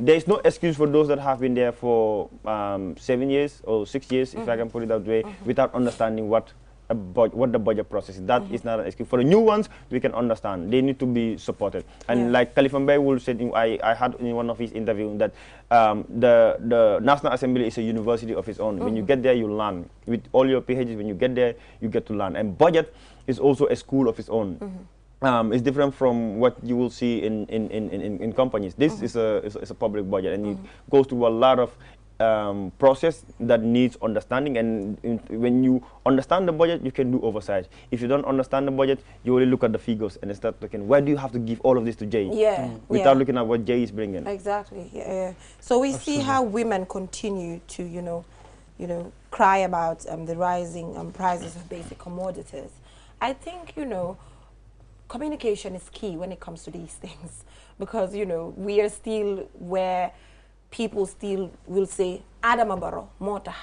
there is no excuse for those that have been there for 7 years or 6 years, if I can put it that way, without understanding what the budget process is. That is not an excuse. For the new ones, we can understand. They need to be supported. And like Khalifan Bay will say, I had in one of his interviews that the National Assembly is a university of its own. When you get there, you learn. With all your PhDs, when you get there, you get to learn. And budget is also a school of its own. It's different from what you will see in companies. This is a public budget, and it goes through a lot of process that needs understanding, and when you understand the budget, you can do oversight. If you don't understand the budget, you only look at the figures and start looking, why do you have to give all of this to Jay? Without looking at what Jay is bringing. Exactly. So we see how women continue to, you know, cry about the rising prices of basic commodities. I think, you know, communication is key when it comes to these things, because, you know, we are still where people still will say Adama Barrow mota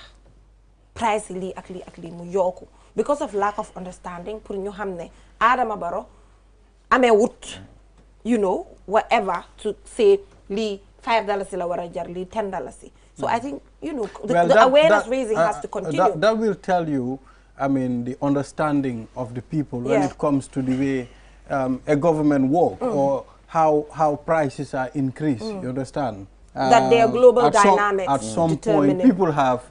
price li akli mu yoku, because of lack of understanding. Pour ñu xamné Adama Barrow amé wut, you know, whatever, to say li $5 la wara jar li $10. So I think, you know, the awareness raising has to continue. That will tell you, I mean, the understanding of the people when it comes to the way a government works, or how prices are increased. You understand? That they are global dynamics. At some point, people have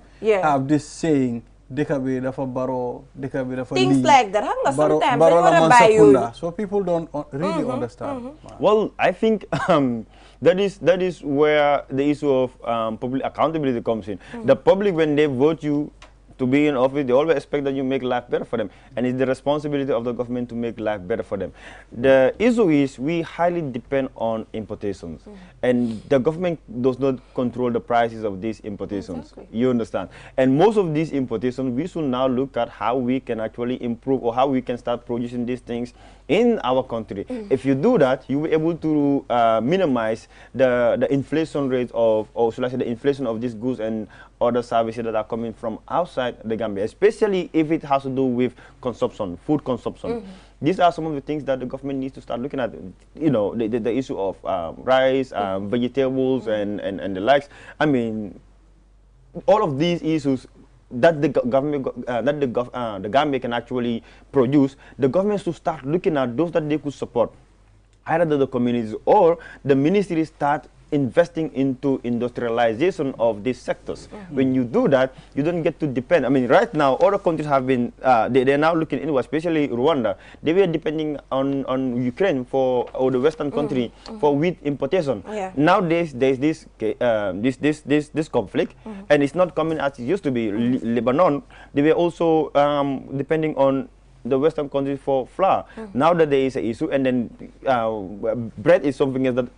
this saying, Dekabe dafa baro, Dekabe dafa things li, like that. Sometimes they baro want to buy you. So people don't really understand. Well, I think that is where the issue of public accountability comes in. The public, when they vote you to be in office, they always expect that you make life better for them, and it's the responsibility of the government to make life better for them. The issue is we highly depend on importations, and the government does not control the prices of these importations. You understand? And most of these importations, we should now look at how we can actually improve, or how we can start producing these things in our country. If you do that, you will be able to minimize the inflation rate of, or should I say, the inflation of these goods and other services that are coming from outside the Gambia, especially if it has to do with consumption, food consumption. These are some of the things that the government needs to start looking at. You know, the issue of rice, vegetables, and the likes. I mean, all of these issues that the government, the Gambia can actually produce, the government should start looking at those that they could support, either the communities or the ministry start investing into industrialization of these sectors. When you do that, you don't get to depend. I mean, right now, other countries have been, they're now looking inward, especially Rwanda. They were depending on Ukraine or the Western country for wheat importation. Nowadays, there's this conflict, and it's not coming as it used to be. Lebanon, they were also depending on the Western countries for flour. Now that there is an issue, and then bread is something else that,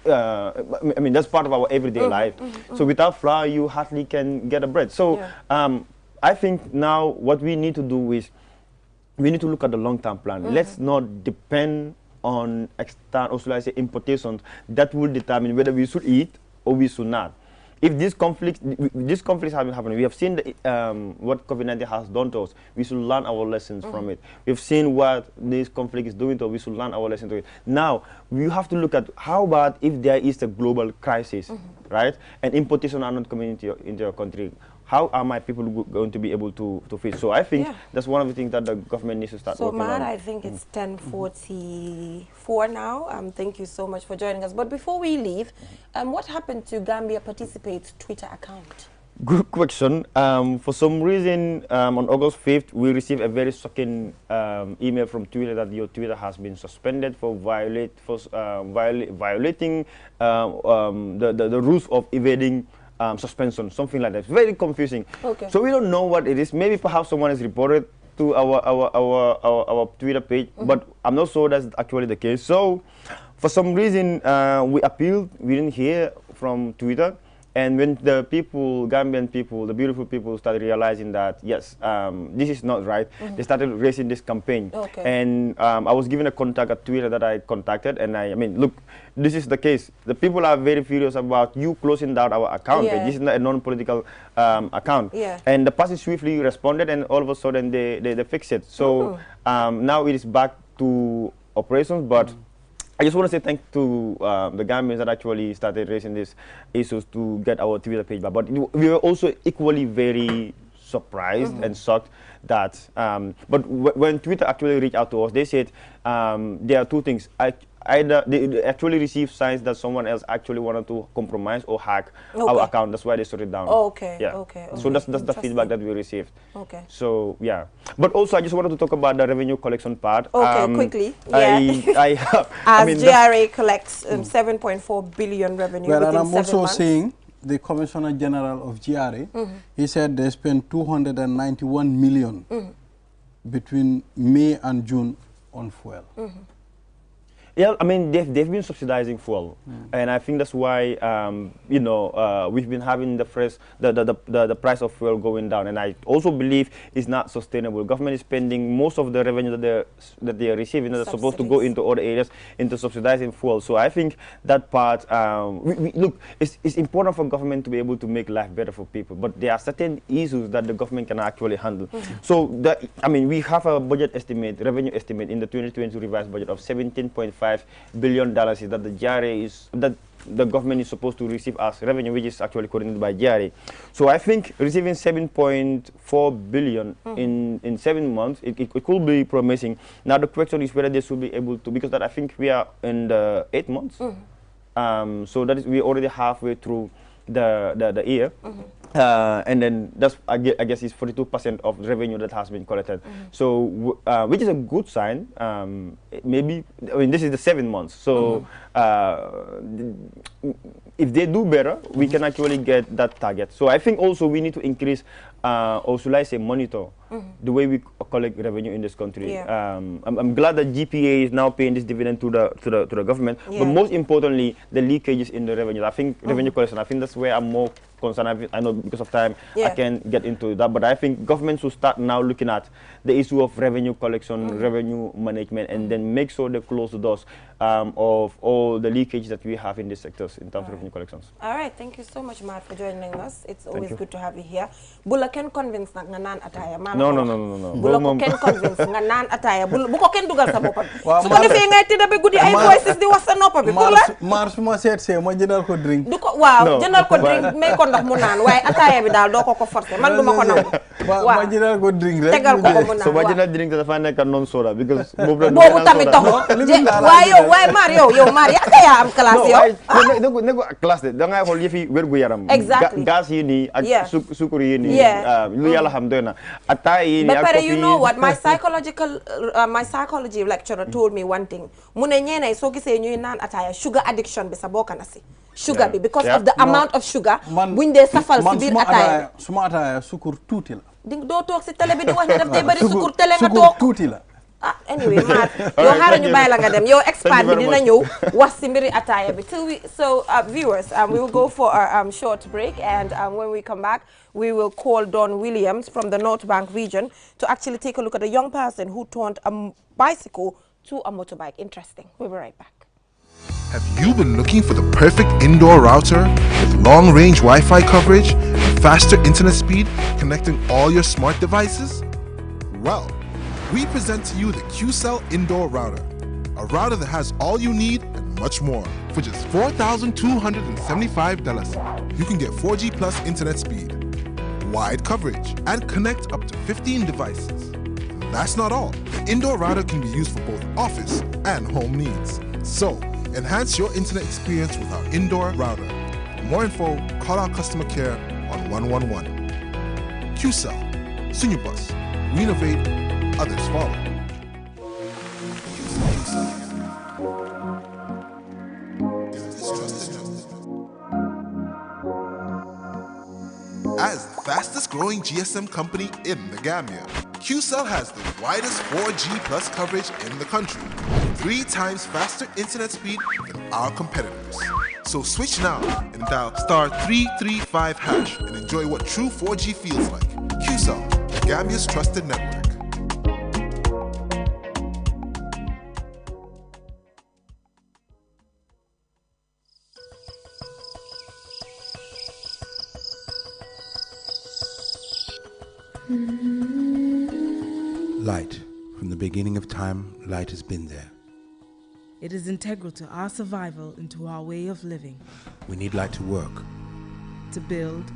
I mean, that's part of our everyday life. So without flour, you hardly can get a bread. So I think now what we need to do is we need to look at the long-term plan. Let's not depend on external, or should I say, importations that will determine whether we should eat or we should not. If these conflicts have been happening, we have seen what COVID-19 has done to us. We should learn our lessons from it. We've seen what this conflict is doing to us. We should learn our lessons to it. Now, we have to look at how about if there is a global crisis, right? And importation are not coming into your country. How are my people going to be able to face? So I think that's one of the things that the government needs to start working on. So, Matt, I think it's 10:44 now. Thank you so much for joining us. But before we leave, what happened to Gambia Participate's Twitter account? Good question. For some reason, on August 5th, we received a very shocking email from Twitter that your Twitter has been suspended for violating the rules of evading suspension, something like that. It's very confusing. Okay. So we don't know what it is. Maybe perhaps someone has reported to our Twitter page, but I'm not sure that's actually the case. So for some reason, we appealed. We didn't hear from Twitter. And when the people, Gambian people, the beautiful people started realizing that, yes, this is not right, they started raising this campaign. Okay. And I was given a contact at Twitter that I contacted, and I mean, look, this is the case. The people are very furious about you closing down our account. This is not a non-political account. And the person swiftly responded, and all of a sudden they fixed it. So now it is back to operations, but I just want to say thank to the Gambians that actually started raising these issues to get our Twitter page back. But we were also equally very surprised and shocked that, but when Twitter actually reached out to us, they said there are two things. Either they actually received signs that someone else actually wanted to compromise or hack our account. That's why they shut it down. So that's the feedback that we received. So yeah, but also I just wanted to talk about the revenue collection part. Quickly. As GRA collects 7.4 billion revenue within 7 months. I'm also seeing the Commissioner General of GRA. He said they spent 291 million between May and June on fuel. Yeah, I mean, they've been subsidizing fuel, and I think that's why you know, we've been having the price of fuel going down, and I also believe it's not sustainable. Government is spending most of the revenue that they are receiving that are supposed to go into other areas into subsidizing fuel. So I think that part, look, it's important for government to be able to make life better for people, but there are certain issues that the government can actually handle. So I mean, we have a budget estimate, revenue estimate in the 2022 revised budget of $17.5 billion that the GRA that the government is supposed to receive as revenue, which is actually coordinated by GRA. So I think receiving 7.4 billion in 7 months, it could be promising. Now the question is whether they should be able to, because that I think we are in the 8 months. So that is, we're already halfway through the year. And then that's, I guess it's 42% of revenue that has been collected. So which is a good sign. Maybe, I mean, this is the 7 months. So if they do better, we can actually get that target. So I think also we need to increase, or should I say monitor, the way we collect revenue in this country. I'm glad that GPA is now paying this dividend to the government, but most importantly, the leakages in the revenue. I think revenue collection, I think that's where I'm more concerned. I know because of time, I can't get into that, but I think government should start now looking at the issue of revenue collection, revenue management, and then make sure they close the doors of all the leakage that we have in these sectors in terms of revenue collections. All right, thank you so much, Matt, for joining us. It's always good to have you here. Bullock ken convince nak nga naan ataya non non non non bu la ko ken convince nga naan ataya bu ko ken dugal sa boppam su ko defee ngay tëdd ba guddi ay voices di wax sa noppa bi pour la Mars ma seet see ma jëndal ko drink du ko waaw jëndal ko drink may ko ndox mu naan waaye ataya bi daal doo ko forcer man duma ko nangu ma jëndal ko drink rek tegal ko mu naan so ma jëndal drink dafa nekk non soda because boobu tamit taxul waaye maar yow maar ataya am classe yow ne ko classe de da ngay xool yëfi wérgu yaram gaz yi nii ak sukur yi nii lu yàlla xam doy na ataya yi nii ba pare you know what my psychology lecturer told me one thing mu ne ñeenay soo gisee ñuy naan ataya sugar addiction bi sa bokk na si sugar bi because of the amount of sugar buñ dee safal si biir ataya bi suma ataya sukur tuuti la doo toog si télé bi di wax ne daf day bari sukur télé nga toog tuuti la anyway maar yow xaaral ñu bàyyi la nga dem yow expert bi dina ñëw wax si mbiri ataya bi so viewers we will go for a short break and when we come back we will call Don Williams from the North Bank region to actually take a look at a young person who turned a bicycle to a motorbike. Interesting. We'll be right back. Have you been looking for the perfect indoor router with long-range Wi-Fi coverage and faster internet speed connecting all your smart devices? Well, we present to you the QCell Indoor Router, a router that has all you need and much more. For just $4,275, you can get 4G plus internet speed, wide coverage, and connect up to 15 devices. That's not all. The indoor router can be used for both office and home needs. So, enhance your internet experience with our indoor router. For more info, call our customer care on 111. QCell, Senior Bus. We innovate, others follow. As the fastest growing GSM company in the Gambia, QCell has the widest 4G plus coverage in the country, 3 times faster internet speed than our competitors. So switch now and dial *335# and enjoy what true 4G feels like. QCell, the Gambia's trusted network. Light. From the beginning of time, light has been there. It is integral to our survival and to our way of living. We need light to work, to build,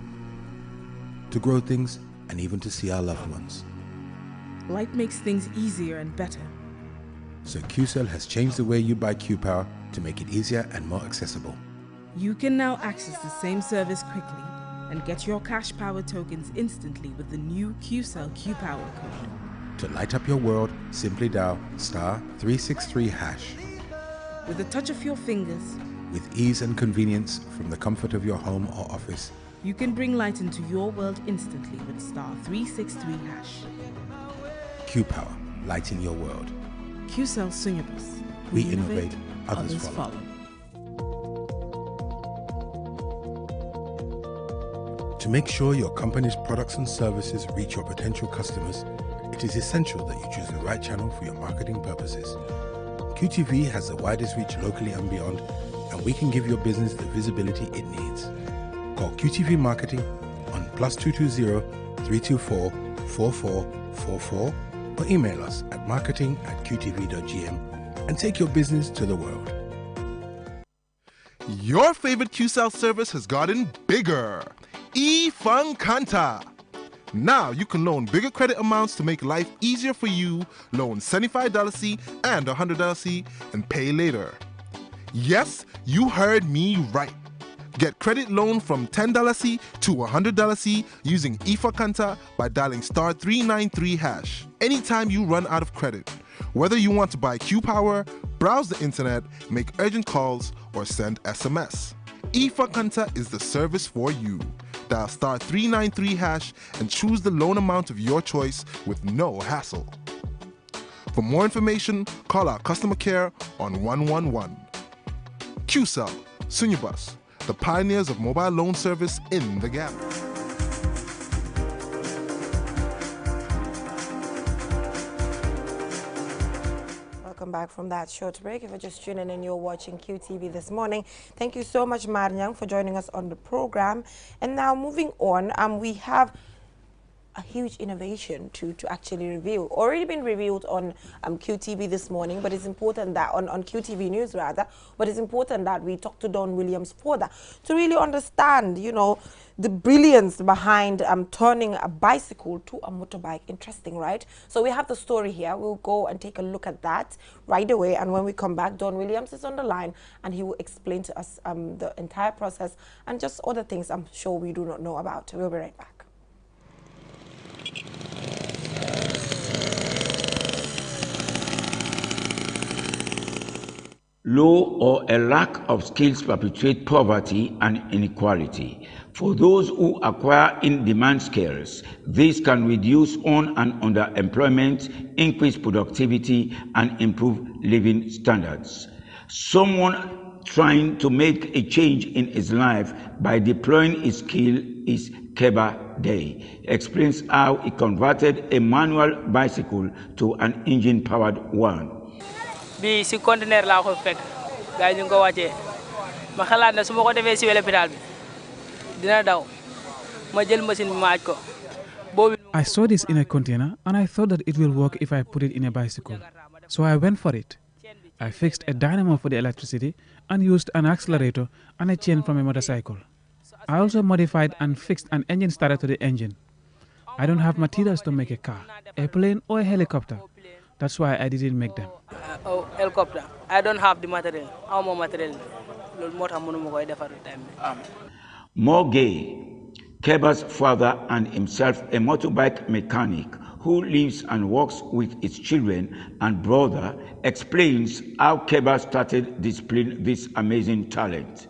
to grow things, and even to see our loved ones. Light makes things easier and better. So QCell has changed the way you buy Q-Power to make it easier and more accessible. You can now access the same service quickly and get your cash power tokens instantly with the new QCell Q-Power code. To light up your world, simply dial *363#. With a touch of your fingers, with ease and convenience from the comfort of your home or office, you can bring light into your world instantly with *363#. Q-Power, lighting your world. QCell Sunyabus. We innovate, others follow. To make sure your company's products and services reach your potential customers, it is essential that you choose the right channel for your marketing purposes. QTV has the widest reach locally and beyond, and we can give your business the visibility it needs. Call QTV Marketing on +220 324 4444 or email us at marketing@qtv.gm and take your business to the world. Your favorite QCell service has gotten bigger. eFunkanta. Now you can loan bigger credit amounts to make life easier for you. Loan $75 and $100 and pay later. Yes, you heard me right. Get credit loan from $10 to $100 using eFunkanta by dialing *393#. Anytime you run out of credit, whether you want to buy Q-Power, browse the internet, make urgent calls, or send SMS. eFunkanta is the service for you. Dial *393# and choose the loan amount of your choice with no hassle. For more information, call our customer care on 111. QCell, Sunyabus, the pioneers of mobile loan service in the Gambia. Welcome back from that short break. If you're just tuning in, you're watching QTV this morning. Thank you so much, Mariang, for joining us on the program. And now moving on, we have a huge innovation to actually reveal. Already been revealed on QTV this morning, but it's important that on QTV News rather, but it's important that we talk to Don Williams for that, to really understand, you know, the brilliance behind turning a bicycle to a motorbike. Interesting, right? So we have the story here. We'll go and take a look at that right away, and when we come back, Don Williams is on the line and he will explain to us the entire process and just other things I'm sure we do not know about. We'll be right back. Low or a lack of skills perpetuate poverty and inequality. For those who acquire in-demand skills, this can reduce on- and underemployment, increase productivity, and improve living standards. Someone trying to make a change in his life by deploying his skill is Keba Day. Explains how he converted a manual bicycle to an engine-powered one. bi si conteneur laa ko fekk gars yi ñu ngi ko wàccee ma xalaat ne su ma ko defee si l'hôpital bi dina daw ma jël machine bi ma aj ko. I saw this in a container and I thought that it will work if I put it in a bicycle. So I went for it. I fixed a dynamo for the electricity and used an accelerator and a chain from a motorcycle. I also modified and fixed an engine starter to the engine. I don't have materials to make a car, a plane or a helicopter. That's why I didn't make them. Helicopter. I don't have the material. How more material? Morgay, Keba's father and himself a motorbike mechanic who lives and works with his children and brother, explains how Keba started displaying this amazing talent.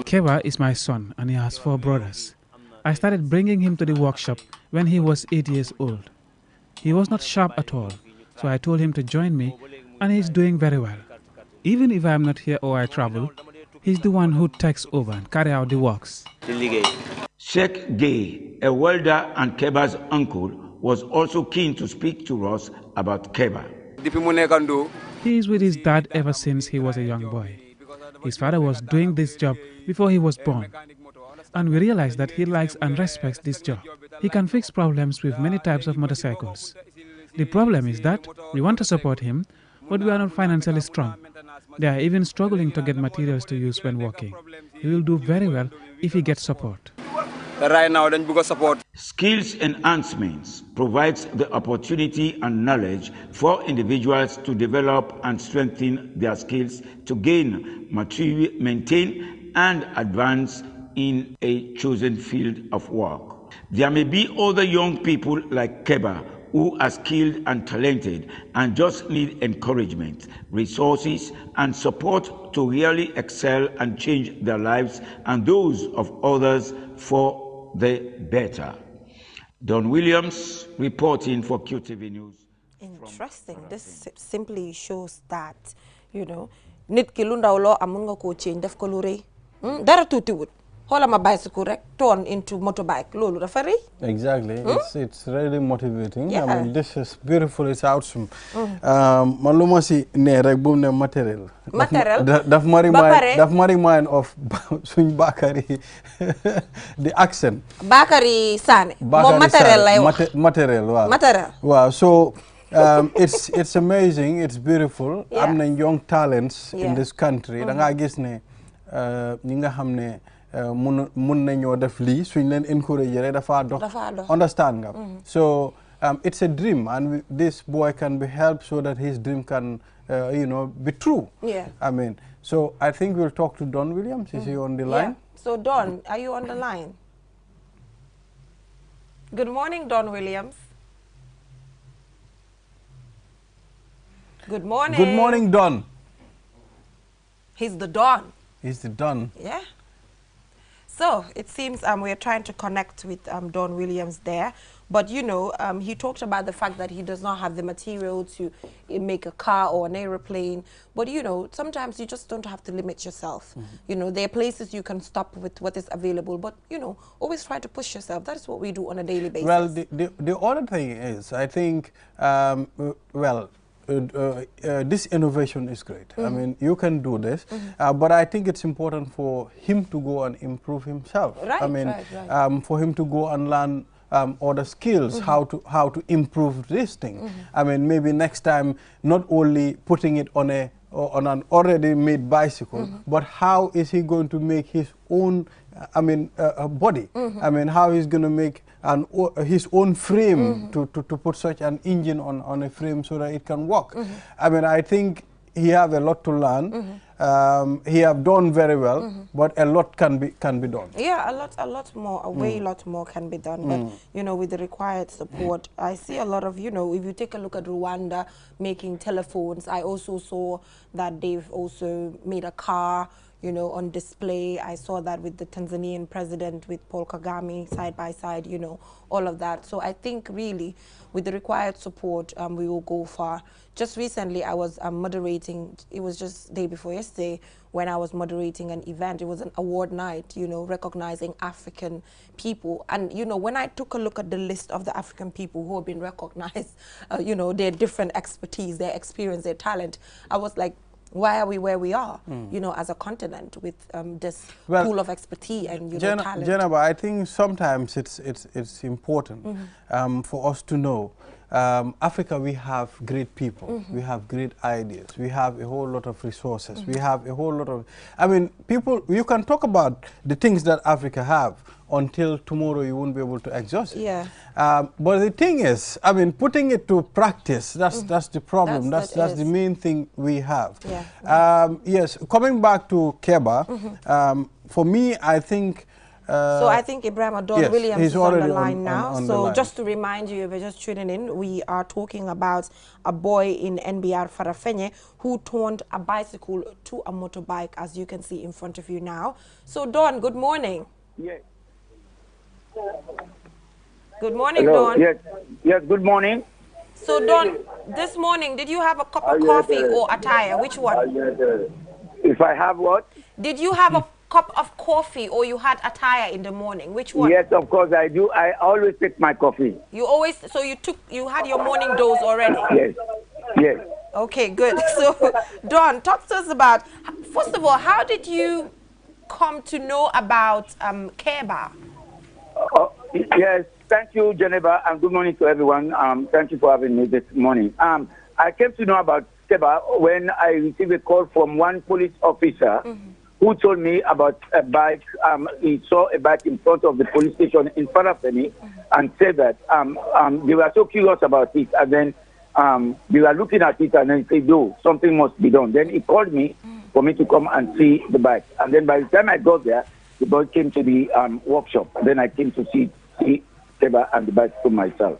Keba is my son and he has 4 brothers. I started bringing him to the workshop when he was 8 years old. He was not sharp at all, so I told him to join me, and he's doing very well. Even if I'm not here or I travel, he's the one who takes over and carry out the works. Sheikh Gay, a welder and Keba's uncle, was also keen to speak to us about Keba. He is with his dad ever since he was a young boy. His father was doing this job before he was born. And we realized that he likes and respects this job. He can fix problems with many types of motorcycles. The problem is that we want to support him, but we are not financially strong. They are even struggling to get materials to use when working. He will do very well if he gets support. Right now, then because support. Skills enhancements provides the opportunity and knowledge for individuals to develop and strengthen their skills to gain, maintain, and advance in a chosen field of work. There may be other young people like Keba who are skilled and talented and just need encouragement, resources, and support to really excel and change their lives and those of others for the better. Don Williams reporting for QTV News. Interesting. This simply shows that, you know, nit ki lu ndaw lo amun nga ko change def ko lu reuy. Dara tuti wut. Hola my bicycle turn into motorbike. Lolu dafa reuy. Exactly. It's really motivating. Yeah. I mean, this is beautiful. It's awesome. Man lu ma si ne rek bu ne material. Material. Daf mari mind of suñ Bakary the accent. Bakary Sané. Mom material lay wax. Material, wow. Material. Wow. So it's amazing. It's beautiful. Yeah. Am na young talents in this country. Da nga gis ne ñi nga xam ne mun nañoo def lii suñ leen encourage rek dafa dox. Understand nga. So it's a dream, and this boy can be helped so that his dream can you know, be true. Yeah. I mean, so I think we'll talk to Don Williams. Is he on the line? Yeah. So Don, are you on the line? Good morning, Don Williams. Good morning. Good morning, Don. He's the Don. He's the Don. Yeah. So it seems we're trying to connect with Don Williams there. But, you know, he talked about the fact that he does not have the material to make a car or an aeroplane. But, you know, sometimes you just don't have to limit yourself. You know, there are places you can stop with what is available. But, you know, always try to push yourself. That's what we do on a daily basis. Well, the other thing is, I think, well, this innovation is great. I mean, you can do this, but I think it's important for him to go and improve himself. Right, I mean, right. For him to go and learn other skills, how to improve this thing. I mean, maybe next time, not only putting it on an already made bicycle, but how is he going to make his own, body? I mean, how he's going to make his own frame to put such an engine on a frame so that it can work. I mean, I think he have a lot to learn. He have done very well, but a lot can be done. Yeah, a lot more, a way lot more can be done. But you know, with the required support, I see a lot of, you know, if you take a look at Rwanda making telephones, I also saw that they've also made a car, you know, on display. I saw that with the Tanzanian president, with Paul Kagame, side by side, you know, all of that. So I think really with the required support, we will go far. Just recently, I was moderating, it was just day before yesterday, when I was moderating an event. It was an award night, you know, recognizing African people. And, you know, when I took a look at the list of the African people who have been recognized, you know, their different expertise, their experience, their talent, I was like, why are we where we are, you know, as a continent with this pool of expertise and, you know, talent? Jennifer, I think sometimes it's important for us to know Africa, we have great people, we have great ideas, we have a whole lot of resources, we have a whole lot of, I mean, people, you can talk about the things that Africa have until tomorrow you won't be able to exhaust it. Yeah. But the thing is, I mean, putting it to practice, that's the problem. That's the main thing we have. Yeah. Yes, coming back to Keba, for me, I think so I think Ibrahim Don Williams is on the line now. So just to remind you, if you're just tuning in, we are talking about a boy in NBR Farafenye who turned a bicycle to a motorbike, as you can see in front of you now. So Don, good morning. Yes. Good morning, Hello. Don. Yes, good morning. So Don, this morning, did you have a cup of coffee or attire? Which one? If I have what? Did you have a cup of coffee or you had attire in the morning? Which one? Yes, of course I do. I always take my coffee. You always, so you had your morning dose already? Yes, yes. Okay, good. So, Don, talk to us about, first of all, how did you come to know about Keba? Yes, thank you, Geneva, and good morning to everyone. Thank you for having me this morning. I came to know about Keba when I received a call from one police officer who told me about a bike. He saw a bike in front of the police station in Farafenny and said that they were so curious about it. And then they were looking at it and then said, no, something must be done. Then he called me for me to come and see the bike. And then by the time I got there, the boy came to the workshop. And then I came to see Keba and the bike for myself.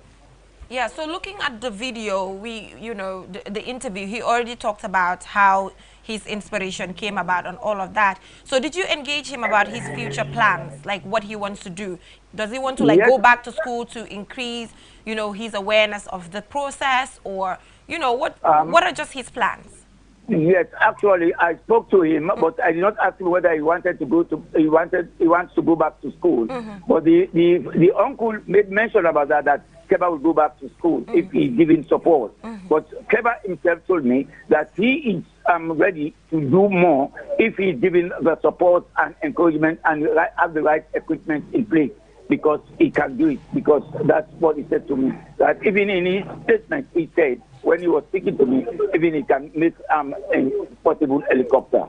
Yeah, so looking at the video, the interview, he already talked about how his inspiration came about and all of that. So did you engage him about his future plans, like what he wants to do? Does he want to go back to school to increase, his awareness of the process, or, what are just his plans? Yes, actually, I spoke to him, but I did not ask him whether he wanted to go to. He wants to go back to school. But the uncle made mention about that Keba will go back to school if he's given support. But Keba himself told me that he is ready to do more if he's given the support and encouragement and have the right equipment in place, because he can do it. Because that's what he said to me. That even in his statement, he said, when he was speaking to me, even he can make a portable helicopter.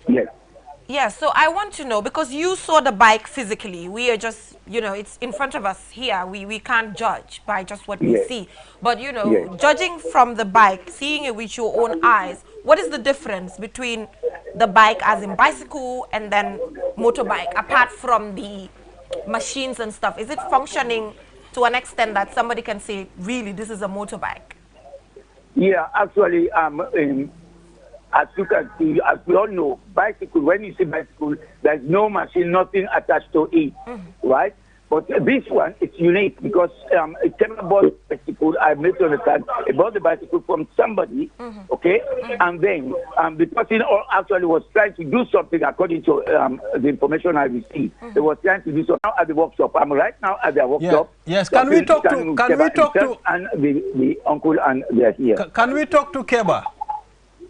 Yes. Yeah, so I want to know, because you saw the bike physically. We are just, it's in front of us here. We can't judge by just what we see. But, judging from the bike, seeing it with your own eyes, what is the difference between the bike as in bicycle and then motorbike, apart from the machines and stuff? Is it functioning to an extent that somebody can say, really, this is a motorbike? Yeah, actually, as you can see, as we all know, bicycle, when you see bicycle, there's no machine, nothing attached to it, right? But this one, it's unique because it came about the bicycle. I made to understand about the bicycle from somebody, okay? And then the person actually was trying to do something according to the information I received. They were trying to do something now at the workshop. I'm right now at their workshop. Yes. Can we talk to? And the uncle and they're here. Can we talk to Keba?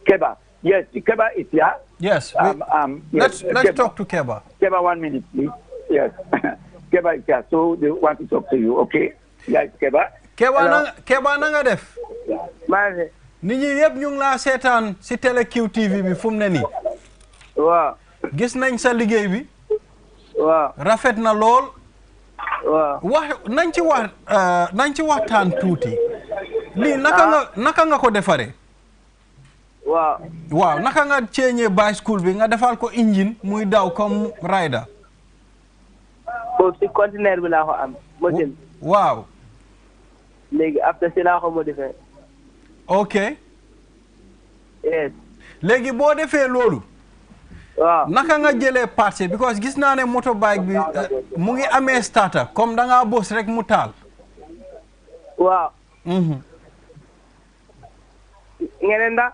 Keba. Yes, Keba is here. Yes. Let's talk to Keba. Keba, 1 minute, please. Yes. Keba is here, so they want to talk to you, okay? Yes, Keba. Keba nanga def. Mane. Nit ñi yëpp ñu ngi laa seetaan si télé QTV bi fu mu ne nii. Waaw. Gis nañ sa liggéey bi. Waaw. Rafet na lool. Waaw. nañ ci waxtaan tuuti. Lii naka nga ko defaree. Waaw naka nga ceeñee bicycle bi nga defal ko engine muy daw comme rider. Ko ci conteneur bi laa ko am ma jël. Waaw. Léegi après si laa ko modifié. Ok. Yes. Léegi boo defee loolu. Waaw. Naka nga jëlee parts because gis naa ne motorbike bi mu ngi amee starter comme da ngaa bës rek mu taal. Waaw. Ngeen ndax.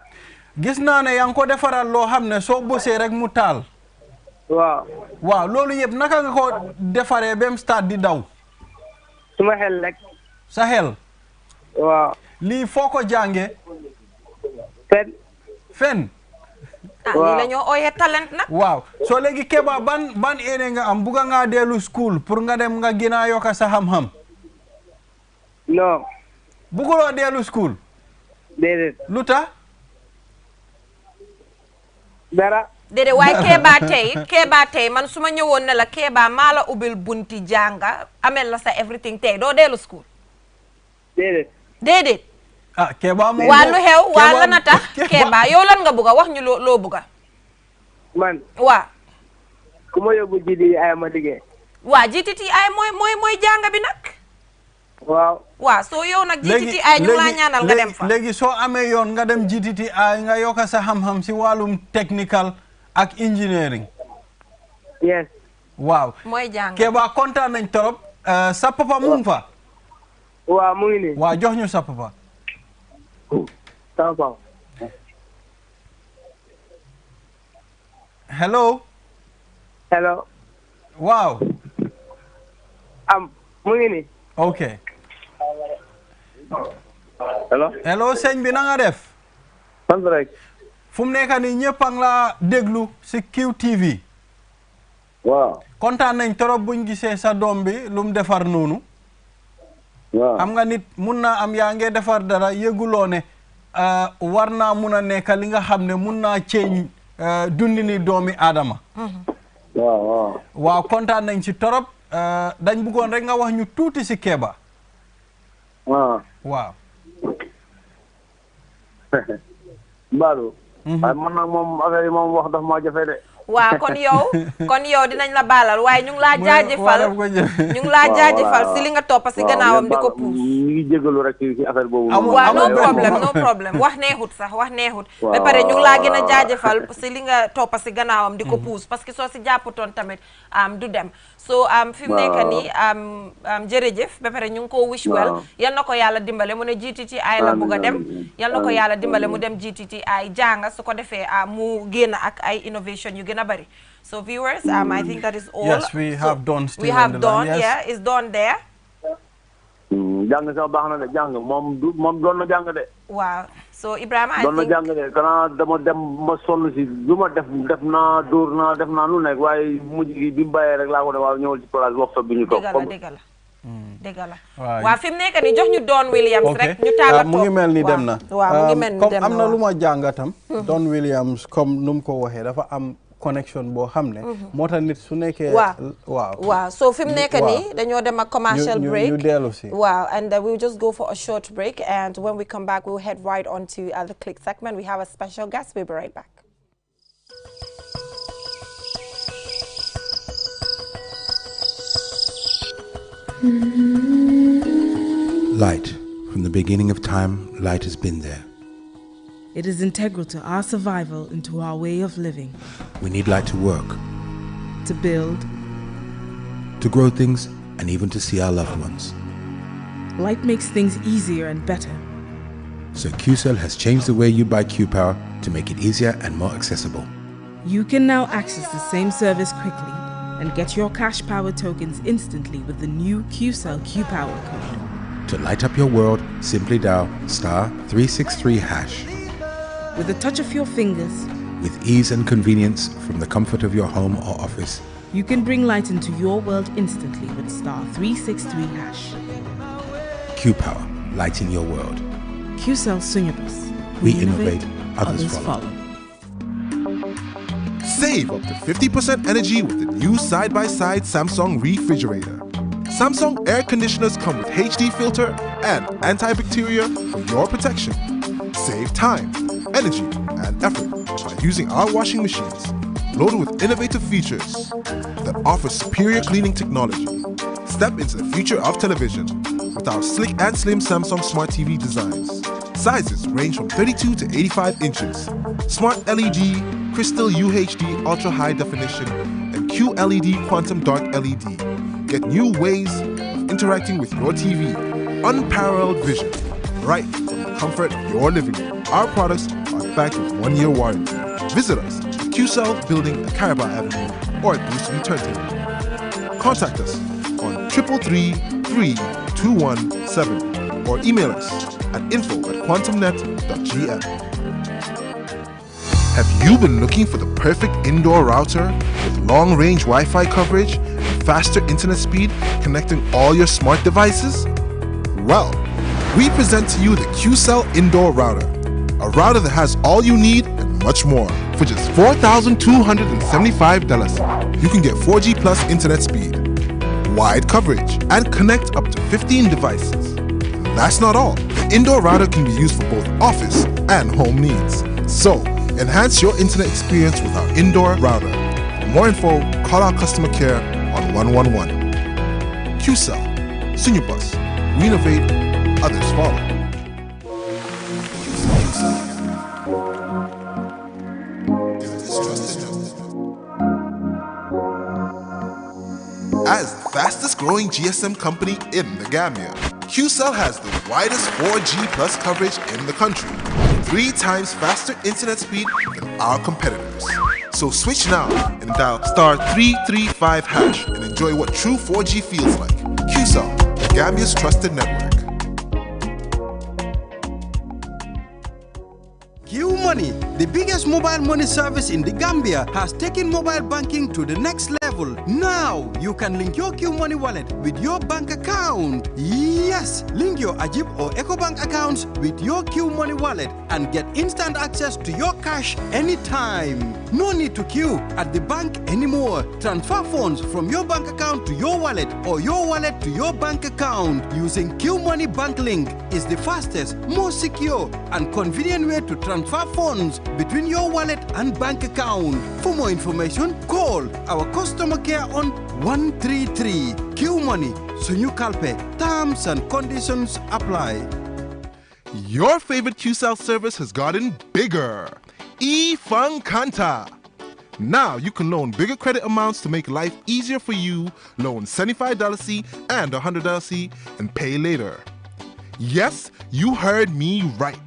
Gis naa ne yaa ngi ko defaral loo xam ne soo bësee rek mu taal. Waaw loolu yëpp naka nga ko defaree ba mu start di daw. Suma xel rek. Sa xel. Waaw. Lii foo ko jàngee. Fen. lii la ñoo ooyee talent nag. Waaw soo léegi Keba ban ene nga am bugga ngaa dellu school pour nga dem nga gën a yokk sa xam-xam. Non. Bugguloo dellu school. Déedéet. Lu tax. Dara. Déedéet waaye Keba tey man su ma ñëwoon ne la Keba maa la ubbil bunti jànga amel la sa everything tey doo dellu school. Déedéet. Keba moom waa lu xew waa lan a tax Keba yow lan nga bugga wax ñu loo bugga. Man. waa. ku ma yóbbu GTI ma liggéey. waa GTI mooy jànga bi nag. waaw soo yow nag GTI ñu laa ñaanal nga dem fa. léegi soo amee yoon nga dem GTI nga yokk sa xam-xam si wàllum technical ak engineering. Yes. Waaw. mooy jàng. Keba kontaan nañ torop. Sa papa mu ngi fa. waaw mu ngi nii. waaw jox ñu sa papa. Hello. Waaw. mu ngi nii. Ok. Hello sëñ bi na nga def. sant rek. fu mu nekk nii ñëpp a ngi la déglu si QTV. waaw. kontaan nañ trop buñ gisee sa doom bi lu mu defar noonu. waaw xam nga nit mun naa am yaa ngi defar dara yëguloo ne war naa mun a nekk li nga xam ne mun naa ceeñ dundi ni doomi aadama. waaw kontaan nañ si trop dañ bëggoon rek nga wax ñu tuuti si Keba. waaw. Mbadou. waaye man nag moom affaire yi moom wax daf maa jafe de. waaw kon yow dinañ la baalal waaye ñu ngi laa jaajëfal si li nga topp si gannaawam di ko puus. ñu ngi jégalu rek ci affaire boobu. waaw no problème wax neexut ba pare ñu ngi laa gën a jaajëfal si li nga topp si gannaawam di ko puus parce que soo si jàppatoon tamit du dem. so fi mu nekk nii jërëjëf ba pare ñu ngi ko wish well yal na ko yàlla dimbale mu ne GTTI la bugg a dem yal na ko yàlla dimbale mu dem GTTI jànga su ko defee mu génn ak ay innovation yu gën a bari. So viewers, I think that is all. Yes, we have done. We have done, yeah, it's done there. Jàng sax baax na de jàng moom doon na jàng de. Waaw so Ibrahima I think doon na jàng de kana dama dem ma sonn si lu ma def naa dóor naa def naa lu nekk waaye mujj gi bi mu bàyyee rek laa ko ne waaw ñëwal ci place workshop bi ñu toog. dëgg la waaw fi mu nekk nii jox ñu Don Williams rek ñu tàggatoo mu ngi mel ni dem na. waaw mu ngi mel ni dem na comme am na lu ma jàngatam. Don Williams comme nu mu ko waxee dafa am connection boo xam ne. moo tax nit su nekkee. waaw so fi mu nekk nii dañoo dem ak commercial break. ñu dellu si. waaw and we will just go for a short break and when we come back we will head right on to the click segment. We have a special guest. We'll be right back. Light. From the beginning of time, light has been there. It is integral to our survival and to our way of living. We need light to work, To build, to grow things, and even to see our loved ones. Light makes things easier and better. So QCell has changed the way you buy Q-Power to make it easier and more accessible. You can now access the same service quickly and get your cash power tokens instantly with the new QCell Q-Power code. To light up your world, simply dial *363#. With a touch of your fingers, with ease and convenience from the comfort of your home or office, you can bring light into your world instantly with *363#. Q-Power, lighting your world. QCell Sunyabus. We innovate, others follow. Save up to 50% energy with the new side-by-side Samsung refrigerator. Samsung air conditioners come with HD filter and antibacterial for your protection. Save time, energy, and effort by using our washing machines, loaded with innovative features that offer superior cleaning technology. Step into the future of television with our slick and slim Samsung Smart TV designs. Sizes range from 32 to 85 inches. Smart LED, Crystal UHD Ultra High Definition, and QLED Quantum Dark LED. Get new ways of interacting with your TV. Unparalleled vision, right from the comfort of your living room. Our products are backed with 1-year warranty. Visit us at QCell Building at Caraba Avenue or at Boost V Turntable. Contact us on 333-3217 or email us at info@quantumnet.gm. Have you been looking for the perfect indoor router with long-range Wi-Fi coverage and faster internet speed connecting all your smart devices? Well, we present to you the QCell Indoor Router, a router that has all you need and much more. For just $4,275, you can get 4G plus internet speed, wide coverage, and connect up to 15 devices. And that's not all. The indoor router can be used for both office and home needs. So, enhance your internet experience with our indoor router. For more info, call our customer care on 111. QCell, Sunyabus, we innovate, others follow. As the fastest growing GSM company in the Gambia, QCell has the widest 4G plus coverage in the country, 3 times faster internet speed than our competitors. So switch now and dial *335# and enjoy what true 4G feels like. QCell, the Gambia's trusted network. QMoney, the biggest mobile money service in the Gambia, has taken mobile banking to the next level. Now, you can link your QMoney wallet with your bank account. Yes, link your Ajib or EcoBank accounts with your QMoney wallet and get instant access to your cash anytime. No need to queue at the bank anymore. Transfer funds from your bank account to your wallet or your wallet to your bank account using QMoney Bank Link is the fastest, most secure, and convenient way to transfer funds between your wallet and bank account. For more information, call our customer care on 133. QMoney, Sunyu Kalpe. Terms and conditions apply. Your favorite QCell service has gotten bigger. eFunkanta. Now you can loan bigger credit amounts to make life easier for you. Loan $75 and $100 and pay later. Yes, you heard me right.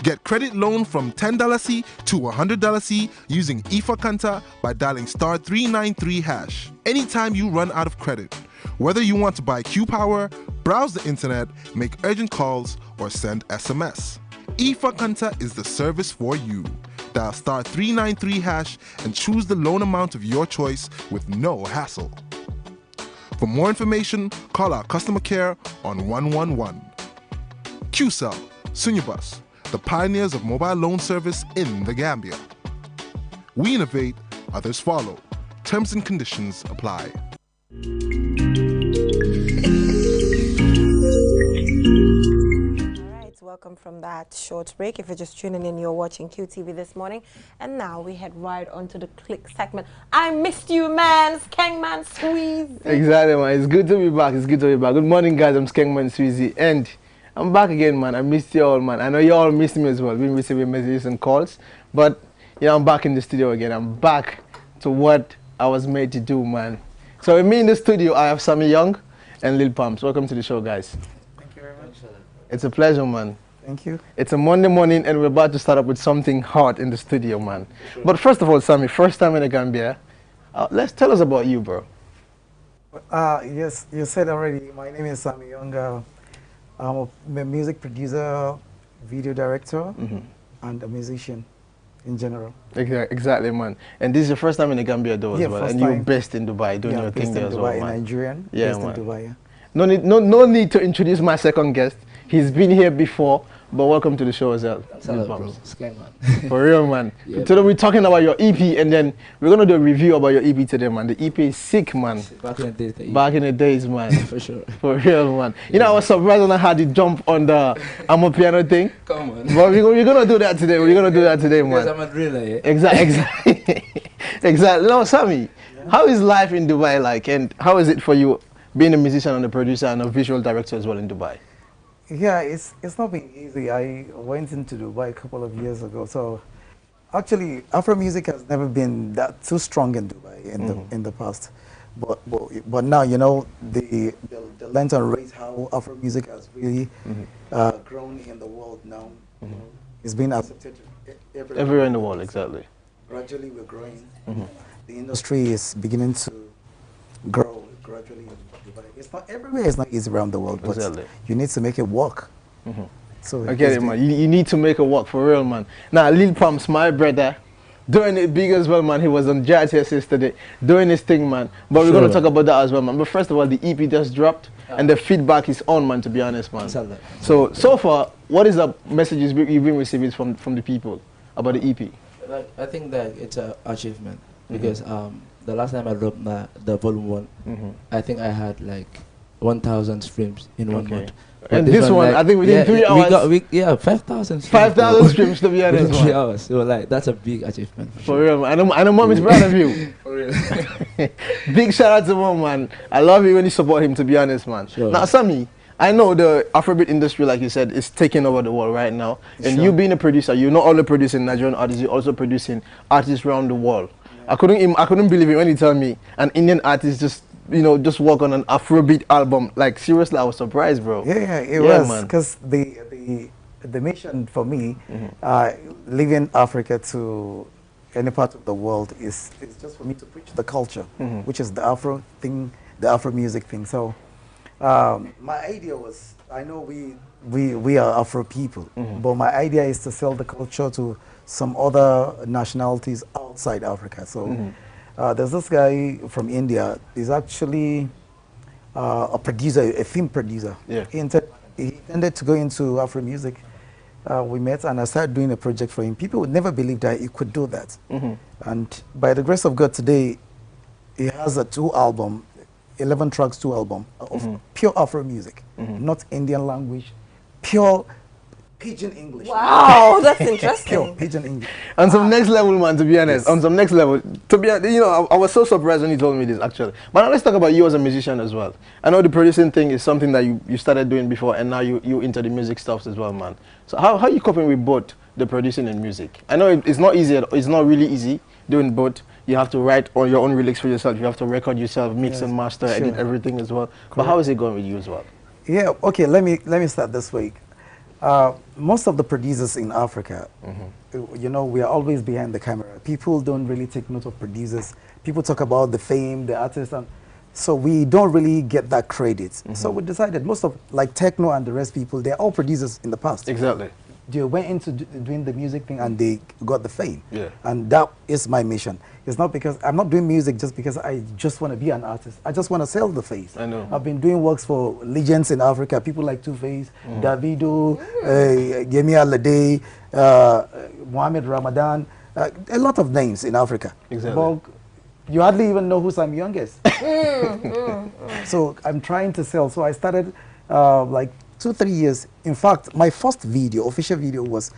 Get credit loan from $10 to $100 using eFunkanta by dialing *393#. Anytime you run out of credit, whether you want to buy Q-Power, browse the internet, make urgent calls, or send SMS. eFunkanta is the service for you. Dial *393# and choose the loan amount of your choice with no hassle. For more information, call our customer care on 111. QCell, Sunyabus, the pioneers of mobile loan service in the Gambia. We innovate, others follow. Terms and conditions apply. Welcome from that short break. If you're just tuning in, you're watching QTV this morning. And now we head right on to the click segment. I missed you, man. Skengman Squeezy. Exactly, man. It's good to be back. It's good to be back. Good morning, guys. I'm Skengman Squeezy. And I'm back again, man. I missed you all, man. I know you all missed me as well. We've been receiving messages and calls. But, yeah, I'm back in the studio again. I'm back to what I was made to do, man. So with me in the studio, I have Sammy Young. and Lil Pumps. Welcome to the show, guys. Thank you very much. It's a pleasure, man. Thank you. It's a Monday morning, and we're about to start up with something hot in the studio, man. Sure. But first of all, Sammy, first time in the Gambia. Let's tell us about you, bro. Yes, you said already. My name is Sammy Young. I'm a music producer, video director, and a musician in general. Exactly, man. And this is your first time in the Gambia, though, as well. And you're based in Dubai, doing your thing there as well, man. Nigerian, yeah, based man. in Dubai. Yeah. No need to introduce my second guest. He's been here before, but welcome to the show as well. Man. For real, man. Yeah, today we're talking about your EP, and then we're gonna do a review about your EP today, man. The EP is sick, man. Back in the days. Back in the days, man. For sure. For real, man. You know, I was surprised when I had to jump on the I'm a piano thing. Come on. But we're gonna do that today. We're gonna do that today, man. Because I'm a driller, yeah? Exactly. Exactly. Now, Sammy, how is life in Dubai like, and how is it for you being a musician and a producer and a visual director as well in Dubai? Yeah, it's not been easy. I went into Dubai a couple of years ago. So actually, Afro music has never been that too strong in Dubai in the past. But now, you know, the length and rate how Afro music has really grown in the world now. It's been accepted everywhere in the world, exactly. Gradually, we're growing. The industry is beginning to grow gradually. It's not everywhere. It's not easy around the world, but you need to make it work. So I get it, man. You need to make it work for real, man. Now, Lil Pumps, my brother, doing it big as well, man. He was on Jazz here yesterday, doing his thing, man. But we're gonna talk about that as well, man. But first of all, the EP just dropped, and the feedback is on, man. To be honest, man. So far, what is the messages you've been receiving from the people about the EP? I think that it's an achievement because the last time I dropped the volume 1, I think I had like 1,000 streams in 1 month. But and this one, like, I think within 3 hours. We got 5,000 streams. 5,000 streams, to be honest. Within 3 hours. So like, that's a big achievement. For real, man. I know Mom is proud of you. For real. Big shout out to Mom, man. I love it when you support him, to be honest, man. Sure. Now, Sammy, I know the Afrobeat industry, like you said, is taking over the world right now. And you being a producer, you're not only producing Nigerian artists, you're also producing artists around the world. I couldn't believe it when you tell me an Indian artist just work on an Afrobeat album. Like, seriously, I was surprised, bro. Yeah, it was, because the mission for me, leaving Africa to any part of the world is just for me to preach the culture, which is the Afro thing, the Afro music thing. So my idea was, I know we are Afro people, but my idea is to sell the culture to some other nationalities outside Africa. So there's this guy from India. He's actually a producer, a film producer. Yeah. He intended to go into Afro music. We met and I started doing a project for him. People would never believe that he could do that. And by the grace of God today, he has a 2 album, 11 tracks, 2 album of pure Afro music, not Indian language, pure Pidgin English. Wow, that's interesting. Pure Pidgin English. On some next level, man, to be honest. On some next level. To be honest, you know, I was so surprised when you told me this, actually. But now let's talk about you as a musician as well. I know the producing thing is something that you started doing before, and now you into the music stuff as well, man. So how are you coping with both the producing and music? I know it's not easy. It's not really easy doing both. You have to write all your own lyrics for yourself. You have to record yourself, mix and master, edit everything as well. Correct. But how is it going with you as well? Yeah, okay, let me start this way. Most of the producers in Africa, you know, we are always behind the camera. People don't really take note of producers. People talk about the fame, the artists, and so we don't really get that credit. So we decided most of, like Techno and the rest people, they're all producers in the past. Exactly. They went into doing the music thing and they got the fame. Yeah. And that is my mission. It's not because I'm not doing music just because I just want to be an artist. I just want to sell the face. I know. I've been doing works for legends in Africa, people like Two-Face, Davido, Yemi Alade, Mohammed Ramadan, a lot of names in Africa. Exactly. But you hardly even know who's I'm youngest. So I'm trying to sell. So I started like 2-3 years. In fact, my first video, official video, was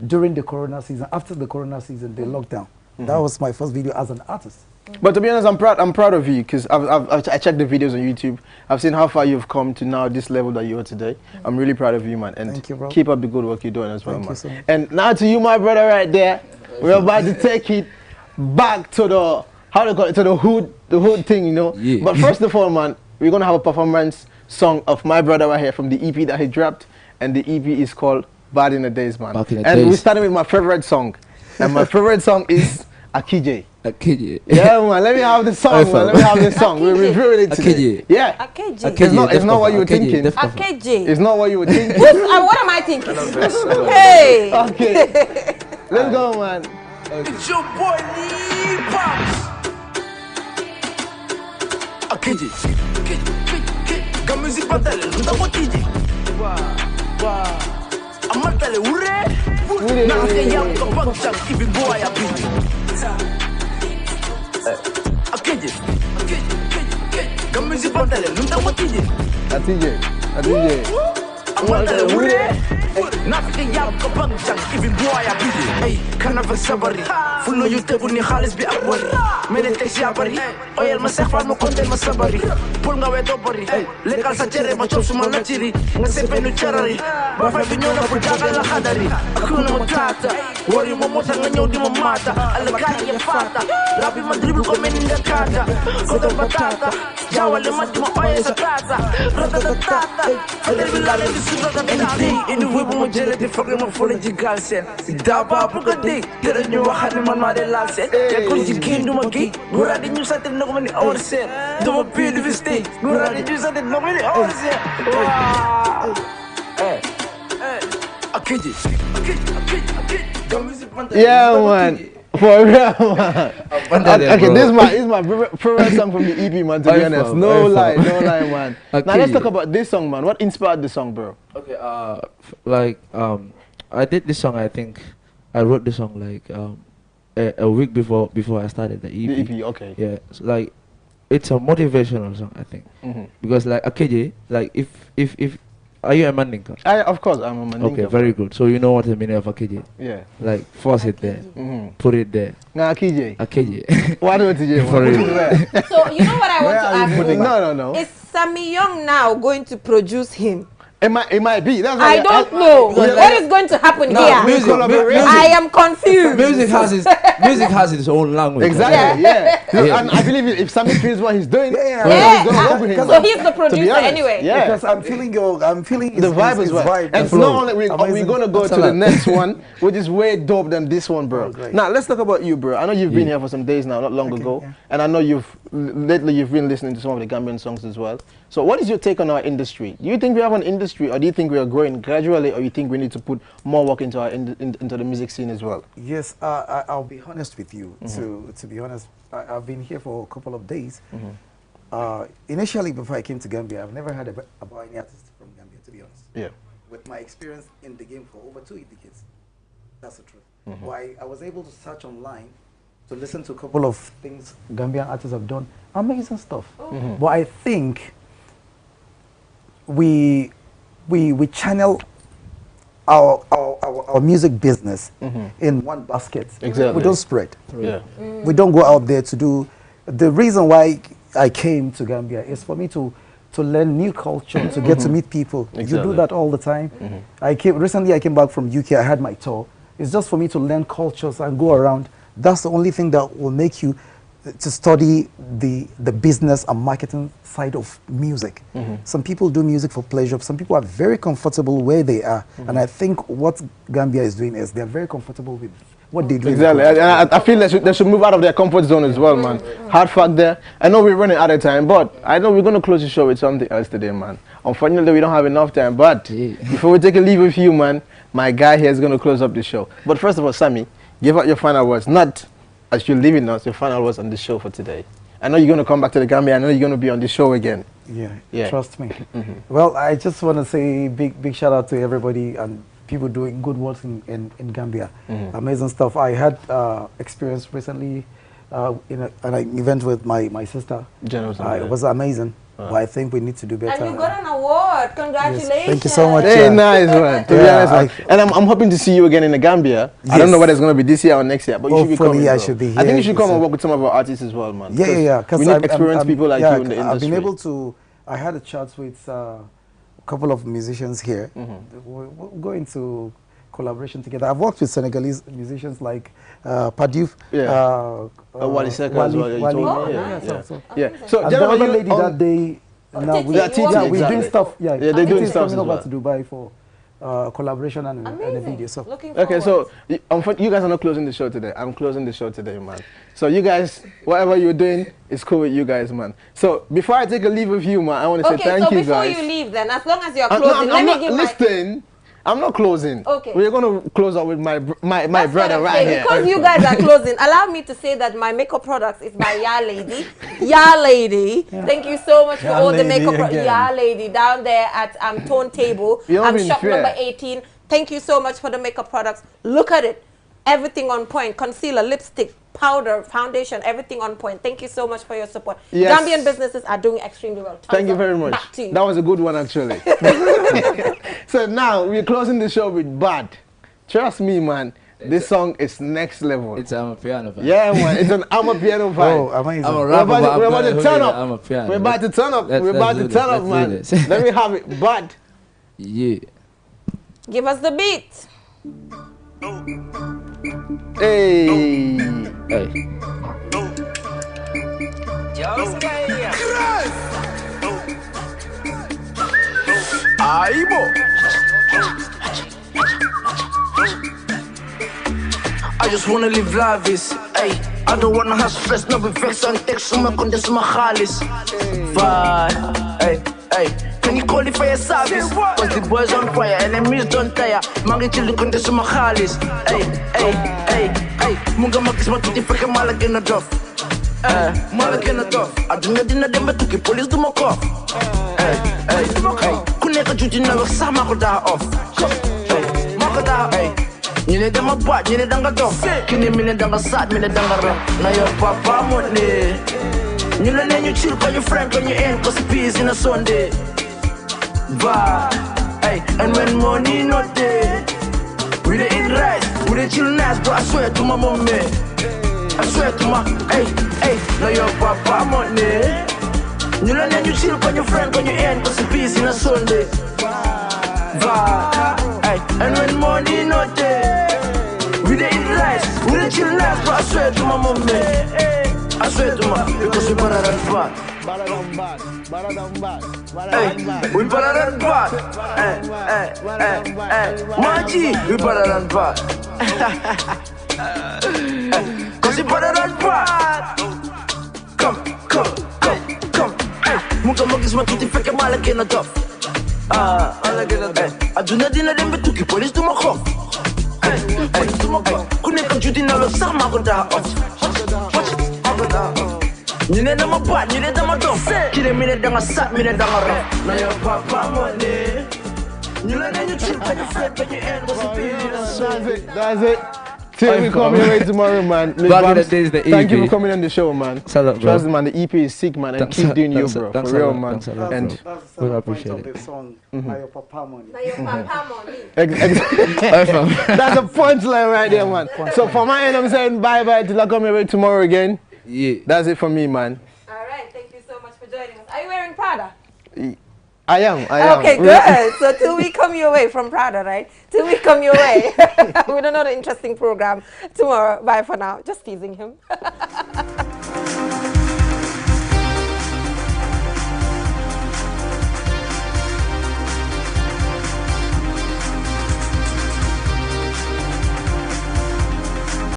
during the Corona season. After the Corona season, the lockdown. That was my first video as an artist. But to be honest, I'm proud of you, because I checked the videos on YouTube. I've seen how far you've come to now, this level that you are today. I'm really proud of you, man. And thank you, bro. Keep up the good work you're doing as well, Thank man. you so much. And now to you, my brother, right there. We're about to take it back to the, how do you call it, to the hood thing, you know. Yeah. But first of all, man, we're going to have a performance song of my brother right here from the EP that he dropped, and the EP is called Bad in the Days, man. And we started with my favorite song, and my favorite song is Akije. Akije. Yeah, man. Let me have the song, man. Let me have the song. We're reviewing it today. Akije. Yeah. Akije. It's not what you were thinking. Akije. It's not what you were thinking. What am I thinking? Hey. Okay. Let's go, man. It's your boy Lee Pops. Akije. Ga music battle. Nta Akije. Amatale ure. Na ke yam ka pangchang even boy a beat. Akije. Ga music battle. Nta Akije. Akije. Amatale ure. Na ke yam ka pangchang even boy a beat. Hey, kana fa sabari. Fulo yu tebu ni khalis bi akwari. Mene te siabari. Oyel ma sekh fa mo konte ma sabari. Pul nga we dobari. Lekal sa chere ma chop suma na chiri. Nga sepe nu charari. Ba fa bi ñona fu jagal la khadari. Akuna mo tata. Wori mo mota nga ñew di mo mata. Al kali ya fata. Rabi ma dribble ko men nga kata. Ko do batata. Jawale ma di mo oye sa tata. Ratatata. Adel bi la le di suba ka tata. Ini wi mo jele di fogre ma fole ji gal sen. Da ba bu ko di. Tere ñu waxani man ma de la sen. Te ko ji kindu ma gi. Gura di ñu satel no ko mani or sen. Do mo pi di vesti. Gura di ñu satel no ko mani or sen. Akije. Yeah, man. For real, man. Okay, this is my favorite song from the EP, man, to be honest. No lie, man. Okay. Now let's talk about this song, man. What inspired the song, bro? Okay, I did this song, I think I wrote this song like a week before I started the EP. The EP, okay. Yeah, so, like it's a motivational song, I think. Because like Akije, like if are you a Mandinka? Of course, I'm a Mandinka. Okay, very good. So you know what the meaning of Akije? Yeah. Like force it there, put it there. Nah, Akije. Akije. Why do you for real? So you know what I want to ask you? No. Is Sammy Young now going to produce him? It might be. That's I don't know. What is going to happen here? I am confused. Music has its own language. Exactly. Yeah. And I believe if Sammy feels what he's doing, he's gonna work with him. So he's the producer anyway. Yeah. Because I'm feeling the vibe is right. And not only we're gonna go to the next one, which is way dope than this one, bro. Now let's talk about you, bro. I know you've been here for some days now, not long ago, and I know lately you've been listening to some of the Gambian songs as well. So what is your take on our industry? Do you think we have an industry, or do you think we are growing gradually, or you think we need to put more work into our into the music scene as well? Yes, I'll be honest with you. To be honest, I've been here for a couple of days. Initially, before I came to Gambia, I've never heard about any artist from Gambia, to be honest. Yeah. With my experience in the game for over 2 decades, that's the truth. Why I was able to search online to listen to a couple of things Gambian artists have done, amazing stuff. But I think we channel our music business in one basket. Exactly. We don't spread. Yeah. We don't go out there to do. The reason why I came to Gambia is for me to learn new culture, to get to meet people. Exactly. You do that all the time. Recently I came back from UK. I had my tour. It's just for me to learn cultures and go around. That's the only thing that will make you to study the business and marketing side of music. Some people do music for pleasure. Some people are very comfortable where they are. And I think what Gambia is doing is they're very comfortable with what they do. Exactly. I feel they should move out of their comfort zone as well, man. Hard fact there. I know we're running out of time, but I know we're going to close the show with something else today, man. Unfortunately, we don't have enough time, but before we take a leave with you, man, my guy here is going to close up the show. But first of all, Sammy, give out your final words. Not as you're leaving us, your final words on the show for today. I know you're going to come back to the Gambia. I know you're going to be on the show again. Yeah. Trust me. Well, I just want to say big shout out to everybody and people doing good work in Gambia. Amazing stuff. I had experience recently in an event with my sister. It was amazing. But I think we need to do better. And you got an award. Congratulations. Yes. Thank you so much. Hey, nice, man. To be honest, and I'm hoping to see you again in the Gambia. I don't know whether it's going to be this year or next year, but you should be coming. I should be here. I think you should come and work with some of our artists as well, man. Yeah. We need experienced people like you in the industry. I've been able to. I had a chat with a couple of musicians here. We're going to collaboration together. I've worked with Senegalese musicians like Padiouf, Wally Seck as well. Wally. So the other lady that No, we're doing stuff. Yeah, they're doing stuff. Coming over to Dubai for collaboration and a video. So okay, so you guys are not closing the show today. I'm closing the show today, man. So you guys, whatever you're doing, is cool with you guys, man. So before I take a leave of you, man, I want to say thank you guys. Okay, so before you leave, then, as long as you're closing, let me give listen. I'm not closing. Okay. We're going to close out with my brother right here. Because you guys are closing, allow me to say that my makeup products is by Ya Lady. Ya Lady. Yeah. Thank you so much for all the makeup products. Ya Lady down there at Tone Table. I'm shop number 18. Thank you so much for the makeup products. Look at it. Everything on point. Concealer, lipstick, powder, foundation, everything on point. Thank you so much for your support. Yes. Gambian businesses are doing extremely well. Thank you very much. Back to you. That was a good one, actually. So now we're closing the show with Bad. Trust me, man. This song is next level. It's a piano vibe. Yeah, man. It's an piano vibe. Oh, amazing. I'm a rapper, we're about to turn up. I'm a piano. We're about to turn up. We're about to turn up, man. Let me have it. Bad. Yeah. Give us the beat. Hey. Hey. I just wanna live lavish, ay. I don't wanna have stress, no vex and text, so my condes my khalis. Vibe, ay, ay. Can you qualify a service? Cause the boys on fire, enemies don't tire. Mangi chill condes my khalis. Ay, ay, ay, ay. Munga makis matuti feke malak in a duff. Malak in a duff. I do not dinner them to keep police do my cough. Ay, ay, ay. Kuneka juti na wak sa makoda off. Ay, makoda, ay. Nyine dama bad, nyine danga dof. Kini mine danga sad, mine danga rap. Na your papa money. Nyine then you chill con your friend, con your end, cause peace in a Sunday. But, hey, and when money not there, we dey eat rice, we dey chill nice, but I swear to my mommy, I swear to my, hey, hey, na your papa money. Nyine then you chill con your friend, con your end, cause peace in a Sunday. But, hey, and when money not there, we dey eat rice, we dey chill nice, but I swear to my mommy, I swear to my, because we better than bad. Better than bad. Better than bad. Hey, we better than bad. Maji, we better than bad. Cause we better than bad. Come. Munga magis matuti feke malak in a duff. I do not dinner them to keep police to my cough. Police to my cough. Couldn't come to dinner with some magoda off. Nyine dama bad, nyine dama dumb. Kire mine dama sat, mine dama rough. Na your papa money. Nyine then you chill, when you friend, when you end, what's the deal? That's it. Till we come your way tomorrow, man. Back in the days, the EP. Thank you for coming on the show, man. Trust me, man. The EP is sick, man, and keep doing you, bro. For real, man. And we appreciate it. Song, Na your papa money. Na your papa money. That's a punchline right there, man. So for my end, I'm saying bye-bye till I come your way tomorrow again. Yeah. That's it for me, man. Alright, thank you so much for joining us. Are you wearing Prada? I am. Okay, good. So till we come your way from Prada, right? Till we come your way with another interesting program tomorrow. Bye for now. Just teasing him.